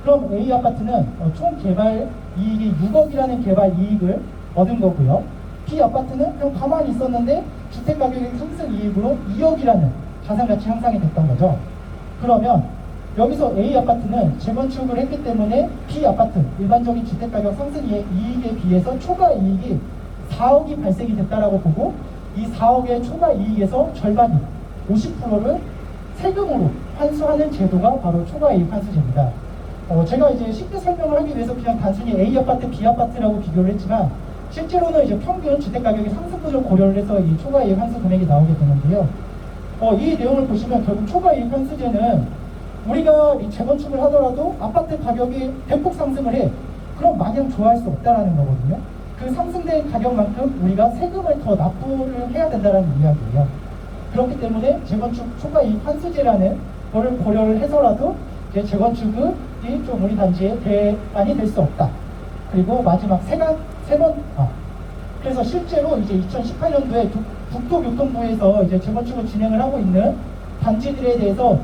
그럼 A 아파트는 총 개발 이익이 6억이라는 개발 이익을 얻은 거고요. B 아파트는 그냥 가만히 있었는데 주택 가격의 상승 이익으로 2억이라는 자산가치 향상이 됐던 거죠. 그러면 여기서 A 아파트는 재건축을 했기 때문에 B 아파트 일반적인 주택가격 상승 이익에 비해서 초과 이익이 4억이 발생이 됐다라고 보고, 이 4억의 초과 이익에서 절반이 50%를 세금으로 환수하는 제도가 바로 초과이익 환수제입니다. 제가 이제 쉽게 설명을 하기 위해서 그냥 단순히 A 아파트, B 아파트라고 비교를 했지만, 실제로는 이제 평균 주택가격의 상승 구조를 고려를 해서 이 초과이익 환수 금액이 나오게 되는데요. 이 내용을 보시면 결국 초과이익 환수제는 우리가 이 재건축을 하더라도 아파트 가격이 대폭 상승을 해. 그럼 마냥 좋아할 수 없다라는 거거든요. 그 상승된 가격만큼 우리가 세금을 더 납부를 해야 된다는 이야기예요. 그렇기 때문에 재건축 초과이익 환수제라는 거를 고려를 해서라도 이제 재건축이 좀 우리 단지에 대안이 될 수 없다. 그리고 마지막 그래서 실제로 이제 2018년도에 국토교통부에서 이제 재건축을 진행을 하고 있는 단지들에 대해서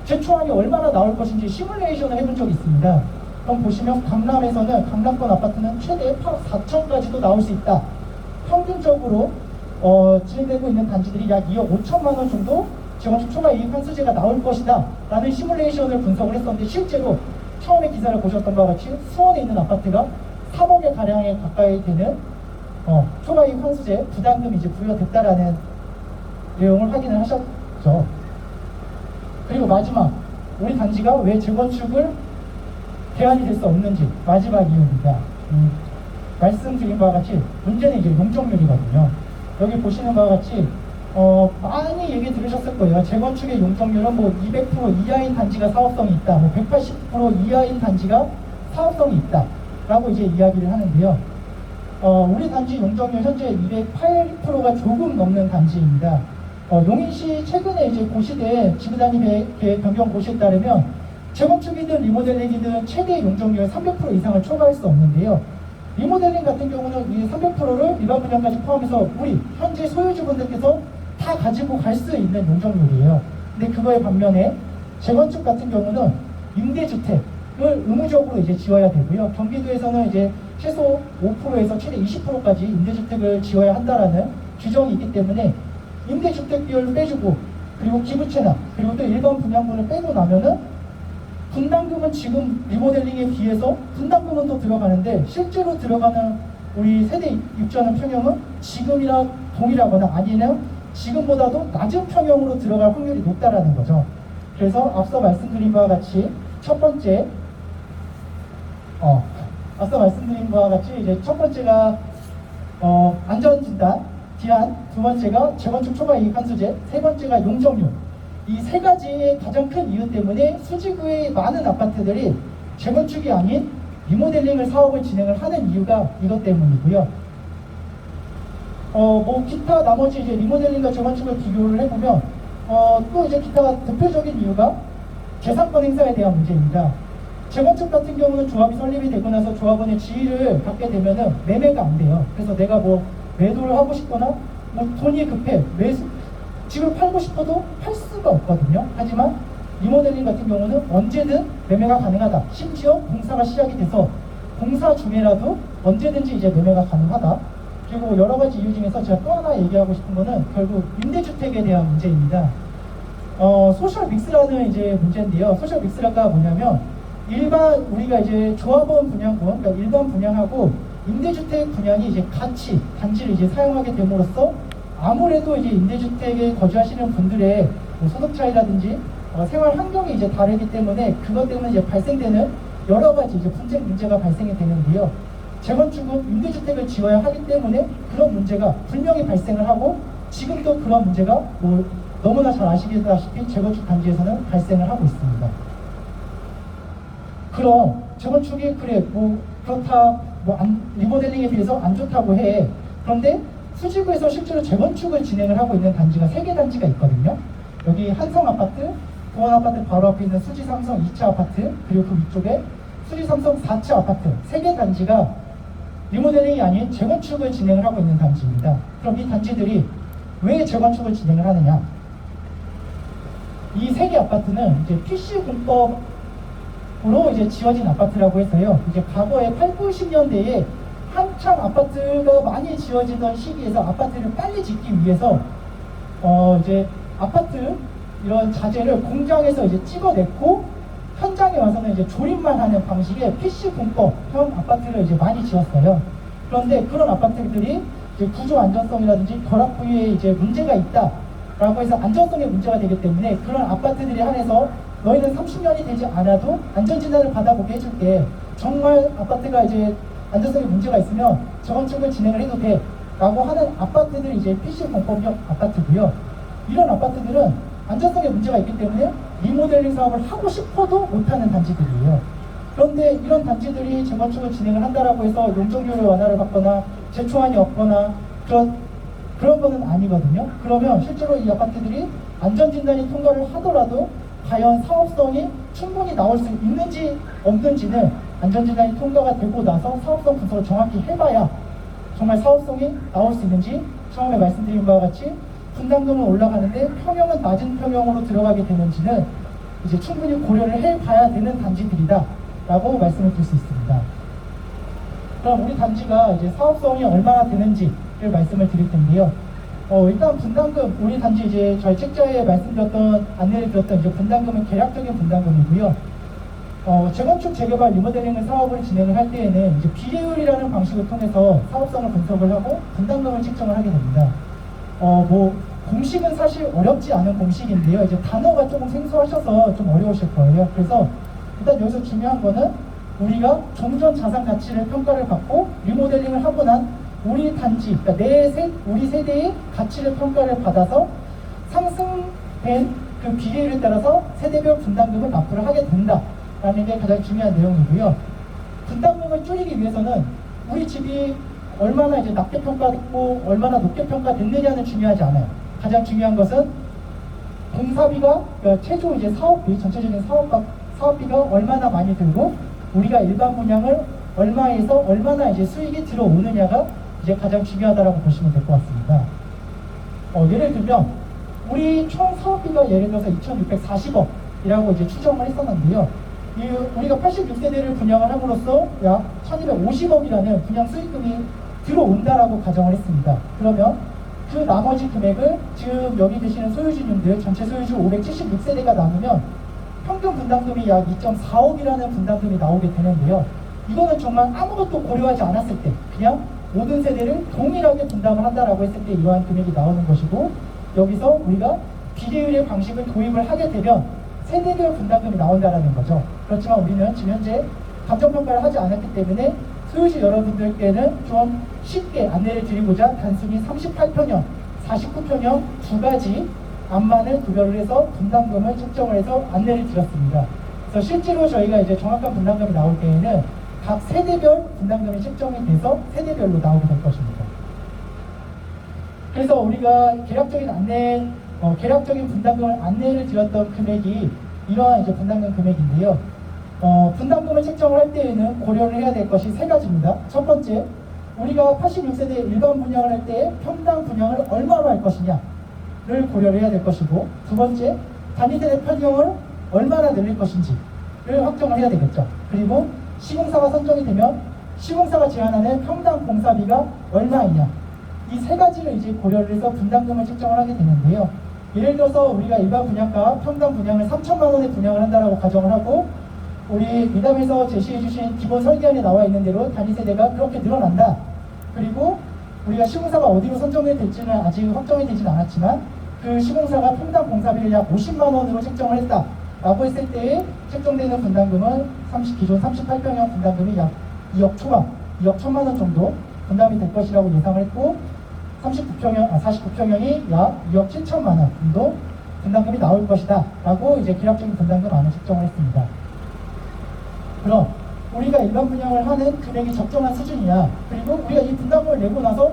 제초안이 얼마나 나올 것인지 시뮬레이션을 해본 적이 있습니다. 그럼 보시면 강남에서는 강남권 아파트는 최대 8억 4천까지도 나올 수 있다. 평균적으로 진행되고 있는 단지들이 약 2억 5천만 원 정도 재건축 초과이익 환수제가 나올 것이다 라는 시뮬레이션을 분석을 했었는데, 실제로 처음에 기사를 보셨던 바와 같이 수원에 있는 아파트가 3억에 가량에 가까이 되는 초과이익 환수제 부담금이 이제 부여됐다라는 내용을 확인을 하셨죠. 그리고 마지막, 우리 단지가 왜 재건축을 대안이 될 수 없는지 마지막 이유입니다. 말씀드린 바와 같이 문제는 이제 용적률이거든요. 여기 보시는 바와 같이 많이 얘기 들으셨을 거예요. 재건축의 용적률은 뭐 200% 이하인 단지가 사업성이 있다, 뭐 180% 이하인 단지가 사업성이 있다 라고 이제 이야기를 하는데요. 우리 단지 용적률 현재 208%가 조금 넘는 단지입니다. 용인시 최근에 이제 고시된 지구단위 계획 변경 고시에 따르면 재건축이든 리모델링이든 최대 용적률 300% 이상을 초과할 수 없는데요. 리모델링 같은 경우는 이 300%를 일반 분양까지 포함해서 우리 현재 소유주분들께서 다 가지고 갈 수 있는 용적률이에요. 근데 그거에 반면에 재건축 같은 경우는 임대주택을 의무적으로 이제 지어야 되고요. 경기도에서는 이제 최소 5%에서 최대 20%까지 임대주택을 지어야 한다라는 규정이 있기 때문에 임대주택 비율을 빼주고, 그리고 기부채납, 그리고 또 일반 분양분을 빼고 나면은 분담금은 지금 리모델링에 비해서 분담금은 더 들어가는데, 실제로 들어가는 우리 세대 입주하는 평형은 지금이랑 동일하거나 아니면 지금보다도 낮은 평형으로 들어갈 확률이 높다라는 거죠. 그래서 앞서 말씀드린 바와 같이 첫 번째가 이제 첫 번째가 안전진단, 기한, 두 번째가 재건축 초과이익 환수제, 세 번째가 용적률. 이 세 가지의 가장 큰 이유 때문에 수지구의 많은 아파트들이 재건축이 아닌 리모델링을 사업을 진행을 하는 이유가 이것 때문이고요. 뭐 기타 나머지 이제 리모델링과 재건축을 비교를 해보면 또 이제 기타 대표적인 이유가 재산권 행사에 대한 문제입니다. 재건축 같은 경우는 조합이 설립이 되고 나서 조합원의 지위를 갖게 되면은 매매가 안 돼요. 그래서 내가 뭐 매도를 하고 싶거나 뭐 돈이 급해 집을 팔고 싶어도 팔 수가 없거든요. 하지만 리모델링 같은 경우는 언제든 매매가 가능하다. 심지어 공사가 시작이 돼서 공사 중에라도 언제든지 이제 매매가 가능하다. 그리고 여러 가지 이유 중에서 제가 또 하나 얘기하고 싶은 거는 결국 임대주택에 대한 문제입니다. 소셜 믹스라는 이제 문제인데요. 소셜 믹스가 뭐냐면 일반 우리가 이제 조합원 분양권, 그러니까 일반 분양하고 임대주택 분양이 이제 같이 단지를 이제 사용하게 됨으로써 아무래도 이제 임대주택에 거주하시는 분들의 뭐 소득 차이라든지 생활 환경이 이제 다르기 때문에 그것 때문에 이제 발생되는 여러 가지 이제 분쟁 문제가 발생이 되는데요. 재건축은 임대주택을 지어야 하기 때문에 그런 문제가 분명히 발생을 하고, 지금도 그런 문제가 뭐 너무나 잘 아시다시피 재건축 단지에서는 발생을 하고 있습니다. 그럼 재건축이 그래 뭐 그렇다, 리모델링에 비해서 안 좋다고 해. 그런데 수지구에서 실제로 재건축을 진행을 하고 있는 단지가 3개 단지가 있거든요. 여기 한성아파트, 도원아파트 바로 앞에 있는 수지삼성 2차 아파트, 그리고 그 위쪽에 수지삼성 4차 아파트, 3개 단지가 리모델링이 아닌 재건축을 진행을 하고 있는 단지입니다. 그럼 이 단지들이 왜 재건축을 진행을 하느냐? 이 3개 아파트는 이제 PC공법으로 이제 지어진 아파트라고 해서요. 이제 과거에 8, 90년대에 한창 아파트가 많이 지어지던 시기에서 아파트를 빨리 짓기 위해서 이제 아파트 이런 자재를 공장에서 이제 찍어냈고 현장에 와서는 이제 조립만 하는 방식의 PC공법형 아파트를 이제 많이 지었어요. 그런데 그런 아파트들이 이제 구조 안전성이라든지 결합 부위에 이제 문제가 있다라고 해서 안전성에 문제가 되기 때문에 그런 아파트들이 한해서 너희는 30년이 되지 않아도 안전진단을 받아보게 해줄게. 정말 아파트가 이제 안전성에 문제가 있으면 재건축을 진행을 해도 돼 라고 하는 아파트들이 이제 PC공법형 아파트고요. 이런 아파트들은 안전성에 문제가 있기 때문에 리모델링 사업을 하고 싶어도 못하는 단지들이에요. 그런데 이런 단지들이 재건축을 진행을 한다라고 해서 용적률을 완화를 받거나 재초안이 없거나 그런 거는 아니거든요. 그러면 실제로 이 아파트들이 안전진단이 통과를 하더라도 과연 사업성이 충분히 나올 수 있는지 없는지는 안전진단이 통과가 되고 나서 사업성 분석을 정확히 해봐야 정말 사업성이 나올 수 있는지, 처음에 말씀드린 바와 같이 분담금은 올라가는데 평형은 낮은 평형으로 들어가게 되는지는 이제 충분히 고려를 해봐야 되는 단지들이다 라고 말씀을 드릴 수 있습니다. 그럼 우리 단지가 이제 사업성이 얼마나 되는지를 말씀을 드릴 텐데요. 일단 분담금, 우리 단지 이제 저희 책자에 말씀드렸던, 안내를 드렸던 이제 분담금은 계략적인 분담금이고요. 재건축, 재개발, 리모델링을 사업을 진행을 할 때에는 이제 비례율이라는 방식을 통해서 사업성을 분석을 하고 분담금을 책정을 하게 됩니다. 공식은 사실 어렵지 않은 공식인데요. 이제 단어가 조금 생소하셔서 좀 어려우실 거예요. 그래서 일단 여기서 중요한 거는 우리가 종전 자산 가치를 평가를 받고 리모델링을 하고 난 우리 단지, 그러니까 우리 세대의 가치를 평가를 받아서 상승된 그 비례율에 따라서 세대별 분담금을 납부를 하게 된다라는 게 가장 중요한 내용이고요. 분담금을 줄이기 위해서는 우리 집이 얼마나 이제 낮게 평가됐고 얼마나 높게 평가됐느냐는 중요하지 않아요. 가장 중요한 것은 공사비가, 그러니까 최초 이제 사업비, 전체적인 사업비가 얼마나 많이 들고 우리가 일반 분양을 얼마에서 얼마나 이제 수익이 들어오느냐가 이제 가장 중요하다라고 보시면 될 것 같습니다. 예를 들면 우리 총 사업비가 예를 들어서 2,640억이라고 이제 추정을 했었는데요. 우리가 86세대를 분양을 함으로써 약 1,250억이라는 분양 수익금이 들어온다라고 가정을 했습니다. 그러면 그 나머지 금액을 지금 여기 계시는 소유주님들 전체 소유주 576세대가 나누면 평균 분담금이 약 2.4억이라는 분담금이 나오게 되는데요. 이거는 정말 아무것도 고려하지 않았을 때 그냥 모든 세대를 동일하게 분담을 한다라고 했을 때 이러한 금액이 나오는 것이고, 여기서 우리가 비례율의 방식을 도입을 하게 되면 세대별 분담금이 나온다라는 거죠. 그렇지만 우리는 지금 현재 감정평가를 하지 않았기 때문에 소유주 여러분들께는 좀 쉽게 안내를 드리고자 단순히 38평형, 49평형 두 가지 안만을 구별을 해서 분담금을 책정을 해서 안내를 드렸습니다. 그래서 실제로 저희가 이제 정확한 분담금이 나올 때에는 각 세대별 분담금이 책정이 돼서 세대별로 나오게 될 것입니다. 그래서 우리가 계략적인 분담금을 안내를 드렸던 금액이 이러한 이제 분담금 금액인데요. 분담금을 책정을 할 때에는 고려를 해야 될 것이 세 가지입니다. 첫 번째, 우리가 86세대 일반 분양을 할 때 평당 분양을 얼마로 할 것이냐를 고려를 해야 될 것이고, 두 번째, 단위세대 평형을 얼마나 늘릴 것인지를 확정을 해야 되겠죠. 그리고 시공사가 선정이 되면 시공사가 제안하는 평당 공사비가 얼마이냐, 이 세 가지를 이제 고려를 해서 분담금을 책정을 하게 되는데요. 예를 들어서 우리가 일반 분양가 평당 분양을 3천만 원에 분양을 한다라고 가정을 하고, 우리 미담에서 제시해 주신 기본 설계안에 나와 있는 대로 단위세대가 그렇게 늘어난다. 그리고 우리가 시공사가 어디로 선정이 될지는 아직 확정이 되진 않았지만 그 시공사가 평당 공사비를 약 50만 원으로 책정을 했다 라고 했을 때에 책정되는 분담금은 기존 38평형 분담금이 약 2억 초반, 2억 1천만 원 정도 분담이 될 것이라고 예상을 했고, 49평형이 약 2억 7천만 원 정도 분담금이 나올 것이다 라고 이제 계략적인 분담금안을 책정을 했습니다. 그럼 우리가 일반 분양을 하는 금액이 적정한 수준이냐, 그리고 우리가 이 분담금을 내고 나서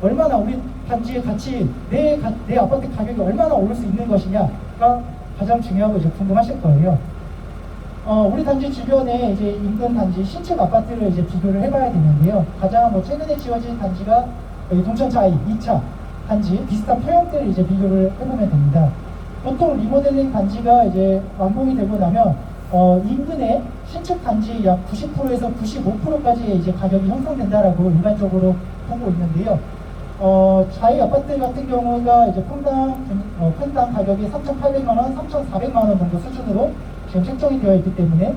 얼마나 우리 단지의 가치, 내 아파트 가격이 얼마나 오를 수 있는 것이냐가 가장 중요하고 이제 궁금하실 거예요. 우리 단지 주변에 이제 인근 단지 신축 아파트를 이제 비교를 해봐야 되는데요. 가장 최근에 지어진 단지가 동천차이 2차 단지 비슷한 평형대를 이제 비교를 해보면 됩니다. 보통 리모델링 단지가 이제 완공이 되고 나면 인근의 신축 단지 약 90%에서 95%까지 이제 가격이 형성된다라고 일반적으로 보고 있는데요. 저희 아파트 같은 경우가 이제 평당 가격이 3,800만 원, 3,400만 원 정도 수준으로 지금 책정이 되어 있기 때문에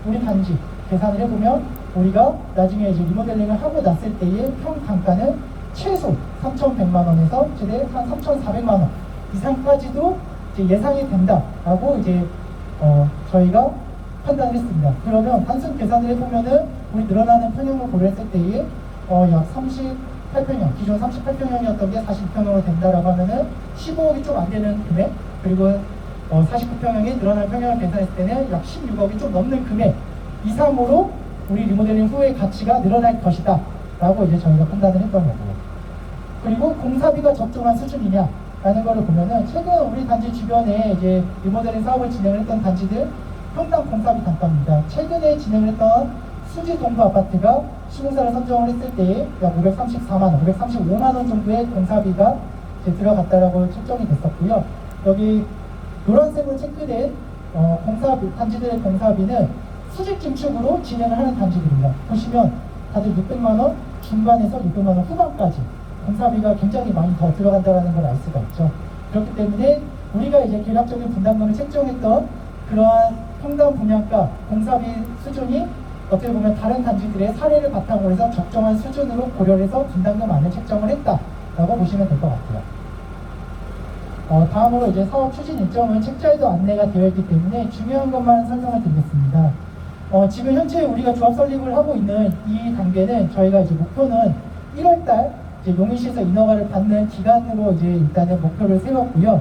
우리 단지 계산을 해보면 우리가 나중에 이제 리모델링을 하고 났을 때의 평 단가는 최소 3,100만 원에서 최대 한 3,400만 원 이상까지도 이제 예상이 된다라고 이제 저희가 판단을 했습니다. 그러면 단순 계산을 해보면은 우리 늘어나는 평형을 고려했을 때에 약 38평형, 기존 38평형이었던 게 42평형으로 된다라고 하면은 15억이 좀 안 되는 금액, 그리고 49평형이 늘어난 평형을 계산했을 때는 약 16억이 좀 넘는 금액 이상으로 우리 리모델링 후의 가치가 늘어날 것이다 라고 이제 저희가 판단을 했던 거고요. 그리고 공사비가 적정한 수준이냐 라는 거를 보면은 최근 우리 단지 주변에 이제 리모델링 사업을 진행을 했던 단지들 평당 공사비 단가입니다. 최근에 진행을 했던 수지 동부 아파트가 시공사를 선정을 했을 때에 약 534만 원, 535만 원 정도의 공사비가 이제 들어갔다라고 책정이 됐었고요. 여기 노란색으로 체크된 공사비, 단지들의 공사비는 수직 증축으로 진행을 하는 단지들입니다. 보시면 다들 600만 원 중반에서 600만 원 후반까지 공사비가 굉장히 많이 더 들어간다는 걸 알 수가 있죠. 그렇기 때문에 우리가 이제 계략적인 분담금을 책정했던 그러한 평당 분양가 공사비 수준이 어떻게 보면 다른 단지들의 사례를 바탕으로 해서 적정한 수준으로 고려를 해서 분담금안을 책정을 했다라고 보시면 될 것 같아요. 다음으로 이제 사업 추진 일정은 책자에도 안내가 되어 있기 때문에 중요한 것만 설명을 드리겠습니다. 지금 현재 우리가 조합 설립을 하고 있는 이 단계는 저희가 이제 목표는 1월달 이제 용인시에서 인허가를 받는 기간으로 이제 일단은 목표를 세웠고요.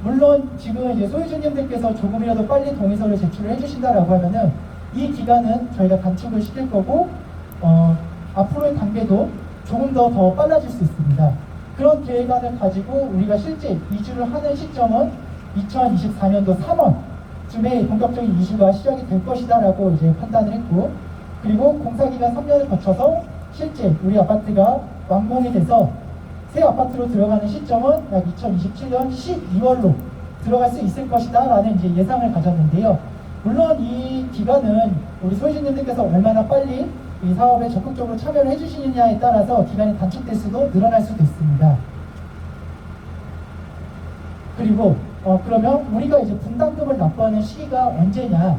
물론 지금 이제 소유주님들께서 조금이라도 빨리 동의서를 제출을 해주신다라고 하면은 이 기간은 저희가 단축을 시킬 거고 앞으로의 단계도 조금 더 빨라질 수 있습니다. 그런 계획안을 가지고 우리가 실제 이주를 하는 시점은 2024년도 3월쯤에 본격적인 이주가 시작이 될 것이다 라고 이제 판단을 했고, 그리고 공사기간 3년을 거쳐서 실제 우리 아파트가 완공이 돼서 새 아파트로 들어가는 시점은 약 2027년 12월로 들어갈 수 있을 것이다 라는 이제 예상을 가졌는데요. 물론 이 기간은 우리 소유주님들께서 얼마나 빨리 이 사업에 적극적으로 참여를 해주시느냐에 따라서 기간이 단축될 수도 늘어날 수도 있습니다. 그리고 그러면 우리가 이제 분담금을 납부하는 시기가 언제냐?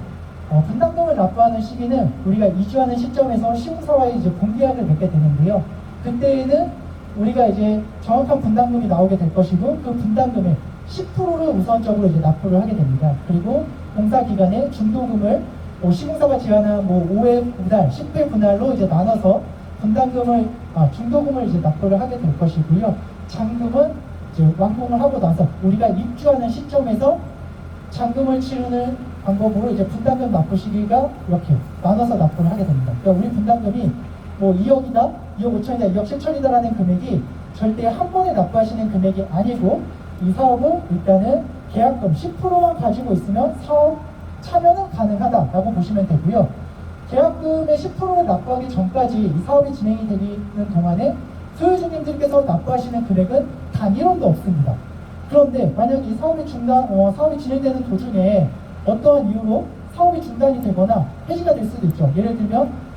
분담금을 납부하는 시기는 우리가 이주하는 시점에서 시공사와의 이제 본계약을 맺게 되는데요. 그때에는 우리가 이제 정확한 분담금이 나오게 될 것이고, 그 분담금의 10%를 우선적으로 이제 납부를 하게 됩니다. 그리고 공사 기간에 중도금을 시공사가 제안한 5회 분할, 10회 분할로 이제 나눠서 분담금을 중도금을 이제 납부를 하게 될 것이고요. 잔금은 이제 완공을 하고 나서 우리가 입주하는 시점에서 잔금을 치르는 방법으로 이제 분담금 납부 시기가 이렇게 나눠서 납부를 하게 됩니다. 그러니까 우리 분담금이 2억이다, 2억 5천이다, 2억 7천이다라는 금액이 절대 한 번에 납부하시는 금액이 아니고, 이 사업은 일단은 계약금 10%만 가지고 있으면 사업 참여는 가능하다라고 보시면 되고요. 계약금의 10%를 납부하기 전까지 이 사업이 진행이 되는 동안에 소유주님들께서 납부하시는 금액은 단 1원도 없습니다. 그런데 만약 이 사업이 사업이 진행되는 도중에 어떠한 이유로 사업이 중단이 되거나 폐지가 될 수도 있죠. 예를 들면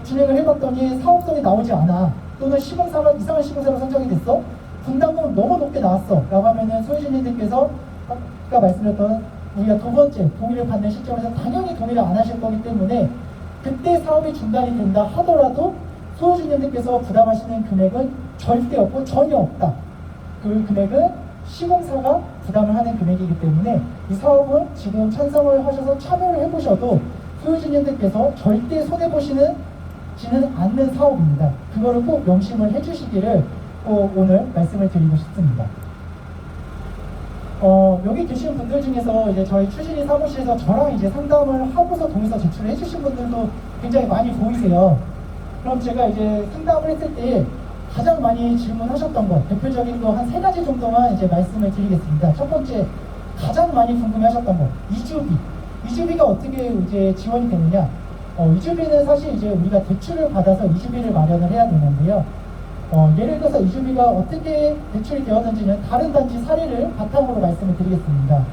진행을 해봤더니 사업성이 나오지 않아, 또는 시공사가 이상한 시공사로 선정이 됐어, 분담금은 너무 높게 나왔어 라고 하면은 소유주님들께서 아까 말씀드렸던 우리가 두 번째 동의를 받는 시점에서 당연히 동의를 안 하실 거기 때문에 그때 사업이 중단이 된다 하더라도 소유주님들께서 부담하시는 금액은 절대 없고 전혀 없다. 그 금액은 시공사가 부담을 하는 금액이기 때문에 이 사업은 지금 찬성을 하셔서 참여를 해보셔도 소유주님들께서 절대 손해보지는 않는 사업입니다. 그거를 꼭 명심을 해주시기를 꼭 오늘 말씀을 드리고 싶습니다. 여기 계신 분들 중에서 이제 저희 추진이 사무실에서 저랑 이제 상담을 하고서 동의서 제출을 해주신 분들도 굉장히 많이 보이세요. 그럼 제가 이제 상담을 했을 때 가장 많이 질문하셨던 것, 대표적인 거 한 3가지 정도만 이제 말씀을 드리겠습니다. 첫 번째, 가장 많이 궁금해하셨던 것, 이주비. 이주비가 어떻게 이제 지원이 되느냐? 이주비는 사실 이제 우리가 대출을 받아서 이주비를 마련을 해야 되는데요. 예를 들어서 이주비가 어떻게 대출이 되었는지는 다른 단지 사례를 바탕으로 말씀을 드리겠습니다.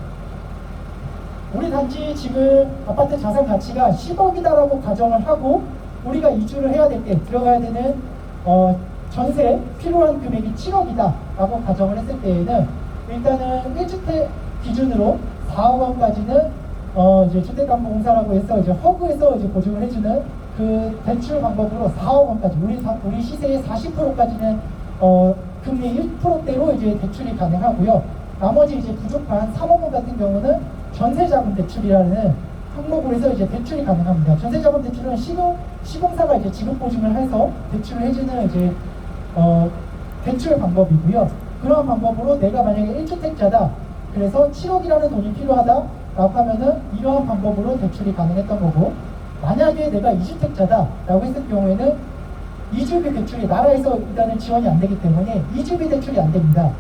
우리 단지 지금 아파트 자산 가치가 10억이다라고 가정을 하고 우리가 이주를 해야 될 때 들어가야 되는 전세 필요한 금액이 7억이다 라고 가정을 했을 때에는 일단은 1주택 기준으로 4억 원까지는 이제 주택담보공사라고 해서 이제 허그에서 이제 보증을 해주는 그 대출 방법으로 4억 원까지 우리 시세의 40%까지는 금리 1%대로 이제 대출이 가능하고요. 나머지 이제 부족한 3억 원 같은 경우는 전세자금 대출이라는 항목으로 해서 이제 대출이 가능합니다. 전세자금 대출은 시공사가 이제 지급 보증을 해서 대출을 해주는 이제 대출 방법이고요. 그런 방법으로 내가 만약에 1주택자다. 그래서 7억이라는 돈이 필요하다라고 하면은 이러한 방법으로 대출이 가능했던 거고, 만약에 내가 2주택자다라고 했을 경우에는 2주비 대출이 나라에서 일단은 지원이 안 되기 때문에 2주비 대출이 안 됩니다.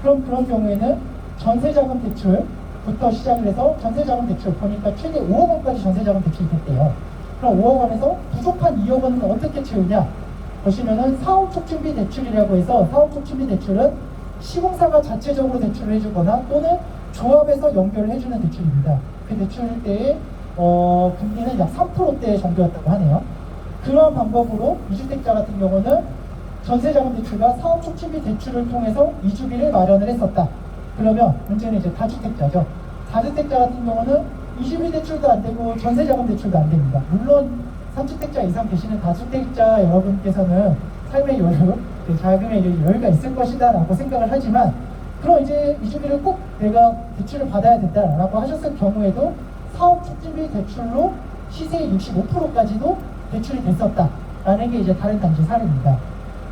그럼 그런 경우에는 전세자금 대출부터 시작을 해서 전세자금 대출 보니까 최대 5억 원까지 전세자금 대출이 됐대요. 그럼 5억 원에서 부족한 2억 원은 어떻게 채우냐? 보시면은 사업 촉진비 대출이라고 해서 사업 촉진비 대출은 시공사가 자체적으로 대출을 해주거나 또는 조합에서 연결을 해주는 대출입니다. 그 대출 때의 금리는 약 3%대 정도였다고 하네요. 그런 방법으로 2주택자 같은 경우는 전세자금 대출과 사업 촉진비 대출을 통해서 이주비를 마련을 했었다. 그러면 문제는 이제 다주택자죠. 다주택자 같은 경우는 이주비 대출도 안 되고 전세자금 대출도 안 됩니다. 물론 3주택자 이상 계시는 다주택자 여러분께서는 삶의 여유, 자금의 여유가 있을 것이다 라고 생각을 하지만, 그럼 이제 이주비를 꼭 내가 대출을 받아야 된다라고 하셨을 경우에도 사업 촉진비 대출로 시세의 65%까지도 대출이 됐었다라는 게 이제 다른 단지 사례입니다.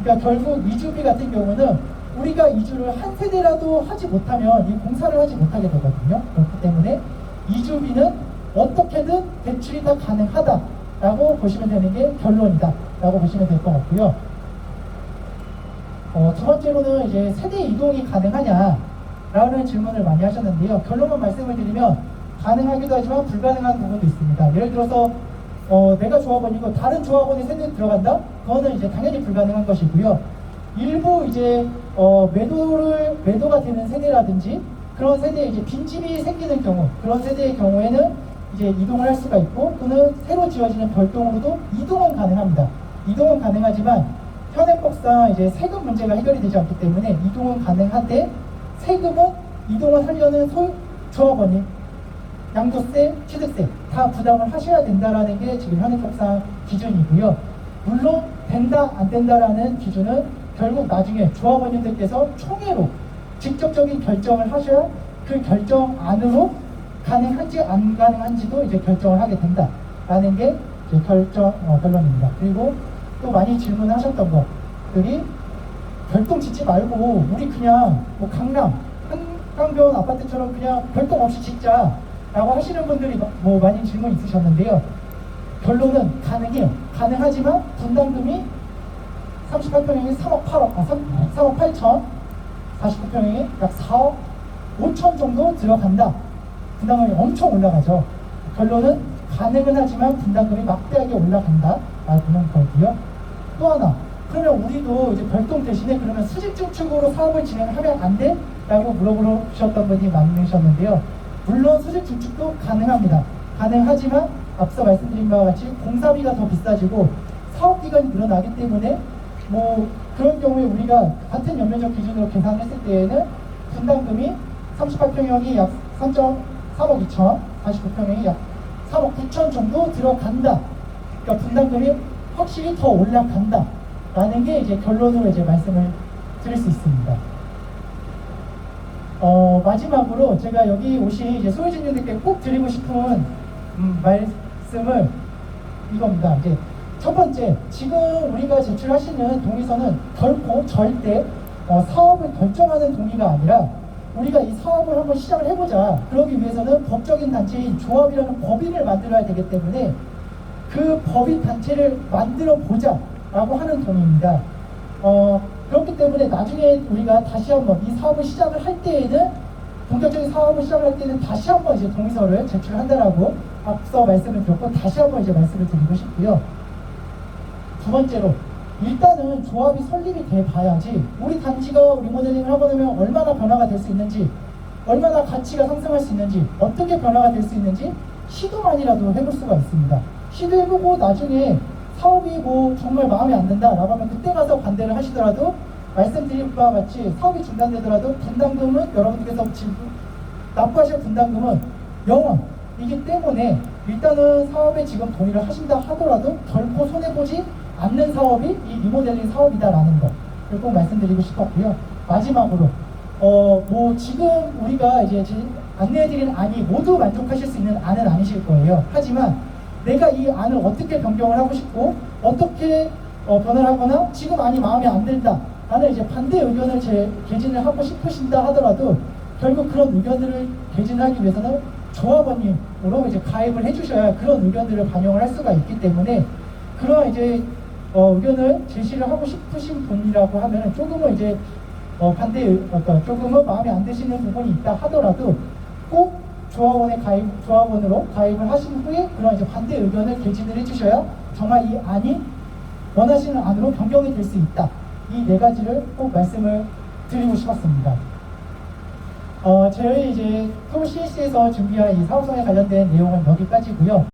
그러니까 결국 이주비 같은 경우는 우리가 이주를 한 세대라도 하지 못하면 이 공사를 하지 못하게 되거든요. 그렇기 때문에 이주비는 어떻게든 대출이 다 가능하다라고 보시면 되는 게 결론이다라고 보시면 될 것 같고요. 두 번째로는 이제 세대 이동이 가능하냐라는 질문을 많이 하셨는데요. 결론만 말씀을 드리면 가능하기도 하지만 불가능한 부분도 있습니다. 예를 들어서 내가 조합원이고 다른 조합원의 세대에 들어간다? 그거는 이제 당연히 불가능한 것이고요. 일부 이제 매도가 되는 세대라든지 그런 세대에 이제 빈집이 생기는 경우, 그런 세대의 경우에는 이제 이동을 할 수가 있고, 또는 새로 지어지는 별동으로도 이동은 가능합니다. 이동은 가능하지만 현행법상 이제 세금 문제가 해결이 되지 않기 때문에 이동은 가능한데, 세금은 이동을 하려는 조합원이 양도세, 취득세 다 부담을 하셔야 된다라는 게 지금 현행법상 기준이고요. 물론 된다 안 된다라는 기준은 결국 나중에 조합원님들께서 총회로 직접적인 결정을 하셔야 그 결정 안으로 가능한지 안 가능한지도 이제 결정을 하게 된다라는 게 이제 결론입니다. 그리고 또 많이 질문하셨던 것들이 별동 짓지 말고 우리 그냥 뭐 강남 한강변 아파트처럼 그냥 별동 없이 짓자 라고 하시는 분들이 뭐 많이 질문 있으셨는데요. 결론은 가능해요. 가능하지만 분담금이 38평형이 3억 8천, 49평형이 약 4억 5천 정도 들어간다. 분담금이 엄청 올라가죠. 결론은 가능은 하지만 분담금이 막대하게 올라간다 라는 거고요. 또 하나, 그러면 우리도 이제 별동 대신에 그러면 수직 중축으로 사업을 진행하면 안 돼? 라고 물어보셨던 분이 많으셨는데요. 물론 수직 중축도 가능합니다. 가능하지만 앞서 말씀드린 바와 같이 공사비가 더 비싸지고 사업기간이 늘어나기 때문에 뭐 그런 경우에 우리가 같은 연면적 기준으로 계산했을 때에는 분담금이 38평형이 약 3억 2천, 49평형이 약 3억 9천 정도 들어간다. 그러니까 분담금이 확실히 더 올라간다 라는 게 이제 결론으로 이제 말씀을 드릴 수 있습니다. 마지막으로 제가 여기 오신 이제 소유주님들께 꼭 드리고 싶은 말씀을 이겁니다. 이제 첫 번째, 지금 우리가 제출하시는 동의서는 결코 절대 사업을 결정하는 동의가 아니라 우리가 이 사업을 한번 시작을 해보자. 그러기 위해서는 법적인 단체인 조합이라는 법인을 만들어야 되기 때문에 그 법인 단체를 만들어 보자 라고 하는 동의입니다. 그렇기 때문에 나중에 우리가 다시 한번 이 사업을 시작을 할 때에는, 본격적인 사업을 시작을 할 때는 다시 한번 이제 동의서를 제출한다라고 앞서 말씀을 드렸고, 다시 한번 이제 말씀을 드리고 싶고요. 두 번째로, 일단은 조합이 설립이 돼 봐야지 우리 단지가 리모델링을 하고 나면 얼마나 변화가 될 수 있는지, 얼마나 가치가 상승할 수 있는지, 어떻게 변화가 될 수 있는지 시도만이라도 해볼 수가 있습니다. 시도해보고 나중에 사업이 뭐 정말 마음에 안 든다라고 하면 그때 가서 반대를 하시더라도, 말씀드린 바와 같이 사업이 중단되더라도 분담금은 여러분들께서 납부하실 분담금은 0원이기 때문에 일단은 사업에 지금 동의를 하신다 하더라도 결코 손해보지 않는 사업이 이 리모델링 사업이다라는 거 꼭 말씀드리고 싶었고요. 마지막으로 뭐 지금 우리가 이제 안내해드린 안이 모두 만족하실 수 있는 안은 아니실 거예요. 하지만 내가 이 안을 어떻게 변경을 하고 싶고 어떻게 변화를 하거나 지금 아니 마음에 안 든다. 나는 이제 반대 의견을 개진을 하고 싶으신다 하더라도 결국 그런 의견들을 개진하기 위해서는 조합원님으로 이제 가입을 해주셔야 그런 의견들을 반영을 할 수가 있기 때문에 그런 이제 의견을 제시를 하고 싶으신 분이라고 하면 조금은 이제 그러니까 조금은 마음에 안 드시는 부분이 있다 하더라도 꼭 조합원으로 가입을 하신 후에 그런 이제 반대 의견을 개진을 해주셔야 정말 이 안이 원하시는 안으로 변경이 될 수 있다. 이 네 가지를 꼭 말씀을 드리고 싶었습니다. 저희 이제 서울 CS에서 준비한 이 사업성에 관련된 내용은 여기까지고요.